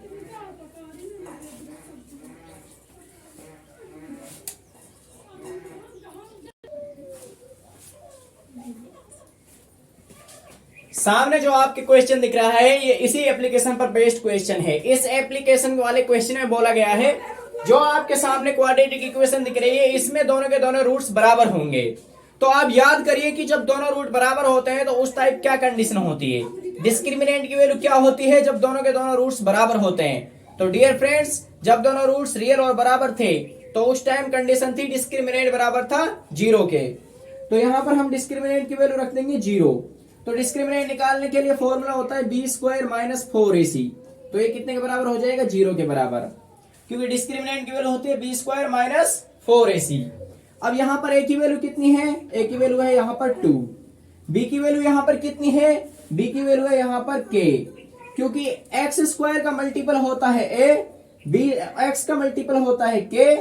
सामने जो आपके क्वेश्चन दिख रहा है, ये इसी एप्लीकेशन पर बेस्ड क्वेश्चन है। इस एप्लीकेशन वाले क्वेश्चन में बोला गया है, जो आपके सामने क्वाड्रेटिक इक्वेशन दिख रही है, इसमें दोनों के दोनों रूट्स बराबर होंगे। तो आप याद करिए कि जब दोनों रूट बराबर होते हैं तो उस टाइप क्या कंडीशन होती है, डिस्क्रिमिनेंट की वैल्यू क्या होती है जब दोनों के दोनों रूट्स बराबर होते हैं। तो डियर फ्रेंड्स, जब दोनों रूट्स रियल और बराबर थे तो उस टाइम कंडीशन थी डिस्क्रिमिनेंट बराबर था 0 के। तो यहां पर हम डिस्क्रिमिनेंट की वैल्यू रख देंगे 0। तो डिस्क्रिमिनेंट निकालने के लिए फॉर्मूला होता है बी स्क्वायर माइनस 4ac। तो ये कितने के बराबर हो जाएगा, 0 के बराबर, क्योंकि डिस्क्रिमिनेंट की वैल्यू होती है बी स्क्वायर माइनस 4ac। अब यहां पर a की वैल्यू कितनी है, a की वैल्यू है यहां पर 2। b की वैल्यू यहां पर कितनी है, b की वैल्यू है यहां पर k, क्योंकि x स्क्वायर का मल्टीपल होता है a, बी एक्स का मल्टीपल होता है के,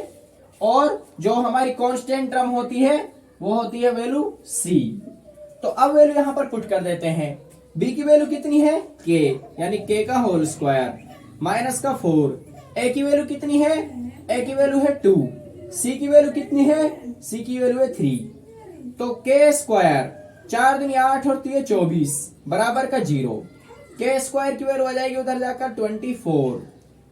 और जो हमारी कांस्टेंट टर्म होती है वो होती है वैल्यू सी। तो अब वैल्यू यहां पर पुट कर देते हैं। बी की वैल्यू कितनी है के, यानी के का होल स्क्वायर माइनस का 4। ए की वैल्यू कितनी है, ए की वैल्यू है 2। सी की वैल्यू कितनी है, सी की वैल्यू है 3। तो के स्क्वायर 4 दूनी 8 और 3 24 बराबर का 0। के स्क्वायर की वैल्यू आ जाएगी उधर जाकर 24,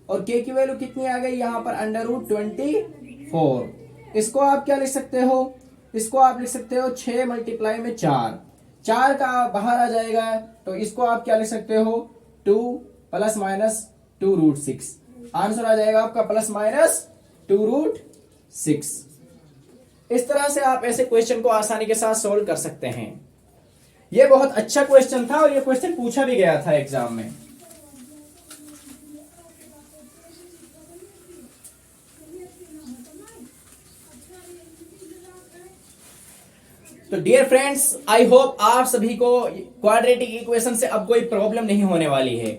और के की वैल्यू कितनी आ गई यहां पर √24। इसको आप क्या लिख सकते हो, इसको आप लिख सकते हो 6 मल्टीप्लाई में 4, 4 का बाहर आ जाएगा, तो इसको आप क्या लिख सकते हो 2 प्लस माइनस 2√6। आंसर आ जाएगा आपका प्लस माइनस 2√6। इस तरह से आप ऐसे क्वेश्चन को आसानी के साथ सोल्व कर सकते हैं। यह बहुत अच्छा क्वेश्चन था और यह क्वेश्चन पूछा भी गया था एग्जाम में। तो डियर फ्रेंड्स, आई होप आप सभी को क्वाड्रेटिक इक्वेशन से अब कोई प्रॉब्लम नहीं होने वाली है।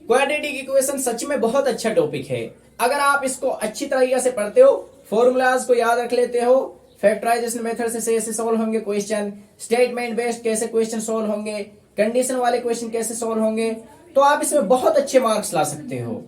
क्वाड्रेटिक इक्वेशन सच में बहुत अच्छा टॉपिक है। अगर आप इसको अच्छी तरीके से पढ़ते हो, फॉर्मूलाज को याद रख लेते हो, फैक्टराइजेशन मेथड से ऐसे सॉल्व होंगे क्वेश्चन, स्टेटमेंट बेस्ड कैसे क्वेश्चन सॉल्व होंगे, कंडीशन वाले क्वेश्चन कैसे सॉल्व होंगे, तो आप इसमें बहुत अच्छे मार्क्स ला सकते हो।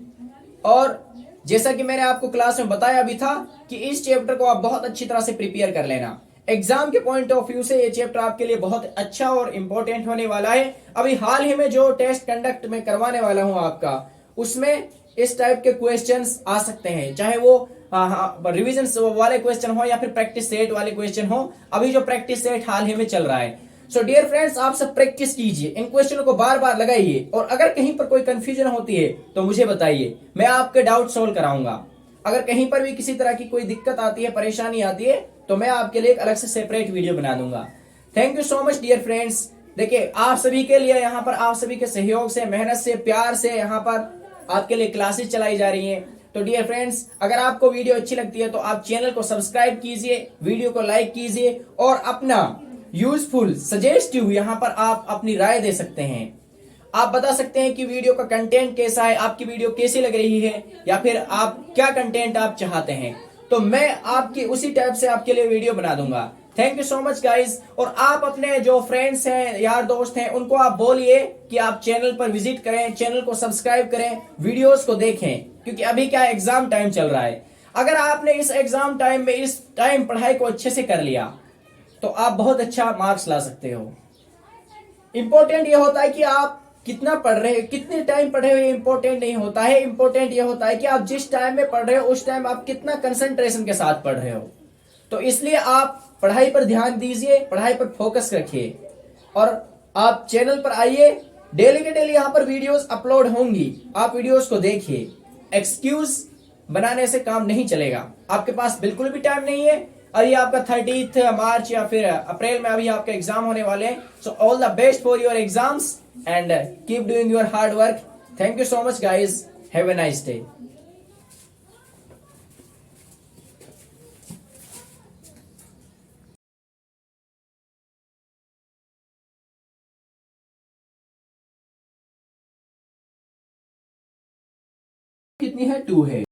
और जैसा कि मैंने आपको क्लास में बताया भी था कि इस चैप्टर को आप बहुत अच्छी तरह से प्रिपेयर कर लेना। एग्जाम के पॉइंट ऑफ व्यू से ये चैप्टर आपके लिए बहुत अच्छा और इंपॉर्टेंट होने वाला है। अभी हाल ही में जो टेस्ट कंडक्ट में करवाने वाला हूं आपका, उसमें इस टाइप के क्वेश्चंस आ सकते हैं, चाहे वो रिवीजन वाले क्वेश्चन हो या फिर प्रैक्टिस सेट वाले क्वेश्चन हो। अभी जो प्रैक्टिस सेट हाल ही में चल रहा है, सो डियर फ्रेंड्स, आप सब प्रैक्टिस कीजिए, इन क्वेश्चनों को बार बार लगाइए, और अगर कहीं पर कोई कंफ्यूजन होती है तो मुझे बताइए, मैं आपके डाउट सोल्व कराऊंगा। अगर कहीं पर भी किसी तरह की कोई दिक्कत आती है, परेशानी आती है, तो मैं आपके लिए एक अलग से सेपरेट वीडियो बना दूंगा। Thank you so much dear friends. देखिए, आप सभी के लिए यहाँ पर आप सभी के सहयोग से, मेहनत से, प्यार से यहाँ पर आपके लिए क्लासेस चलाई जा रही हैं। तो डियर फ्रेंड्स, अगर आपको वीडियो अच्छी लगती है तो आप चैनल को सब्सक्राइब कीजिए, वीडियो को लाइक कीजिए, और अपना यूजफुल सजेस्टिव यहाँ पर आप अपनी राय दे सकते हैं। आप बता सकते हैं कि वीडियो का कंटेंट कैसा है, आपकी वीडियो कैसी लग रही है, या फिर आप क्या कंटेंट आप चाहते हैं, तो मैं आपकी उसी टाइप से आपके लिए वीडियो बना दूंगा। Thank you so much guys. और आप अपने जो फ्रेंड्स हैं, यार दोस्त हैं, उनको आप बोलिए कि आप चैनल पर विजिट करें, चैनल को सब्सक्राइब करें, वीडियोस को देखें, क्योंकि अभी क्या एग्जाम टाइम चल रहा है। अगर आपने इस एग्जाम टाइम में इस टाइम पढ़ाई को अच्छे से कर लिया तो आप बहुत अच्छा मार्क्स ला सकते हो। इंपॉर्टेंट ये होता है कि आप कितना पढ़ रहे हो, कितने टाइम पढ़े हुए, इंपॉर्टेंट नहीं होता है। इंपॉर्टेंट ये होता है कि आप जिस टाइम में पढ़ रहे हो उस टाइम आप कितना कंसंट्रेशन के साथ पढ़ रहे हो। तो इसलिए आप पढ़ाई पर ध्यान दीजिए, पढ़ाई पर फोकस रखिए, और आप चैनल पर आइए। डेली के डेली यहाँ पर वीडियोस अपलोड होंगी, आप वीडियोस को देखिए। एक्सक्यूज बनाने से काम नहीं चलेगा, आपके पास बिल्कुल भी टाइम नहीं है। और ये आपका 30 मार्च या फिर अप्रैल में अभी आपके एग्जाम होने वाले हैं। So all the best for your exams and keep doing your hard work. Thank you so much guys, have a nice day. कितनी है, 2 है।